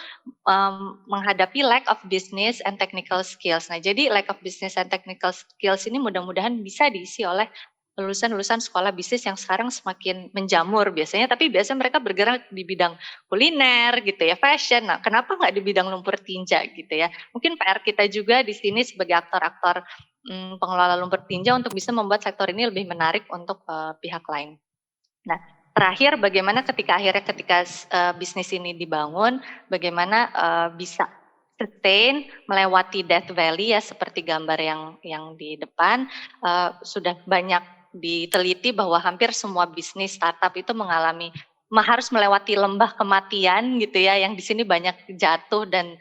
menghadapi lack of business and technical skills. Nah, jadi lack of business and technical skills ini mudah-mudahan bisa diisi oleh lulusan-lulusan sekolah bisnis yang sekarang semakin menjamur biasanya, tapi biasanya mereka bergerak di bidang kuliner gitu ya, fashion. Nah, kenapa nggak di bidang lumpur tinja gitu ya? Mungkin PR kita juga di sini sebagai aktor-aktor pengelola lumpur tinja untuk bisa membuat sektor ini lebih menarik untuk pihak lain. Nah, terakhir bagaimana ketika bisnis ini dibangun, bagaimana bisa sustain melewati Death Valley ya, seperti gambar yang di depan, sudah banyak diteliti bahwa hampir semua bisnis startup itu harus melewati lembah kematian gitu ya, yang di sini banyak jatuh dan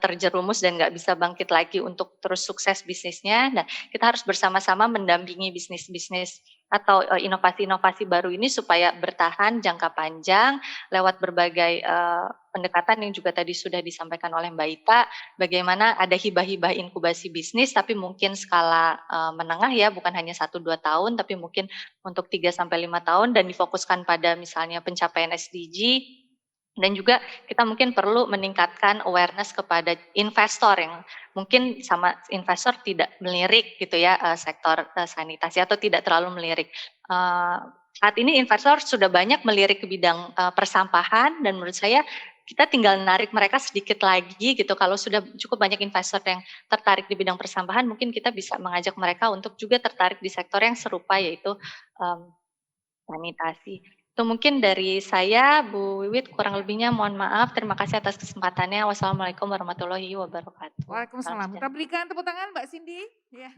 terjerumus dan nggak bisa bangkit lagi untuk terus sukses bisnisnya. Nah, kita harus bersama-sama mendampingi bisnis-bisnis atau inovasi-inovasi baru ini supaya bertahan jangka panjang lewat berbagai pendekatan yang juga tadi sudah disampaikan oleh Mbak Ita. Bagaimana ada hibah-hibah inkubasi bisnis tapi mungkin skala menengah ya, bukan hanya 1-2 tahun tapi mungkin untuk 3-5 tahun dan difokuskan pada misalnya pencapaian SDG. Dan juga kita mungkin perlu meningkatkan awareness kepada investor yang mungkin sama investor tidak melirik gitu ya sektor sanitasi atau tidak terlalu melirik. Saat ini investor sudah banyak melirik ke bidang persampahan dan menurut saya kita tinggal menarik mereka sedikit lagi gitu. Kalau sudah cukup banyak investor yang tertarik di bidang persampahan, mungkin kita bisa mengajak mereka untuk juga tertarik di sektor yang serupa yaitu sanitasi. Itu mungkin dari saya, Bu Wiwit, kurang lebihnya mohon maaf. Terima kasih atas kesempatannya. Wassalamualaikum warahmatullahi wabarakatuh. Waalaikumsalam. Salam Kita berikan tepuk tangan Mbak Cindy. Ya.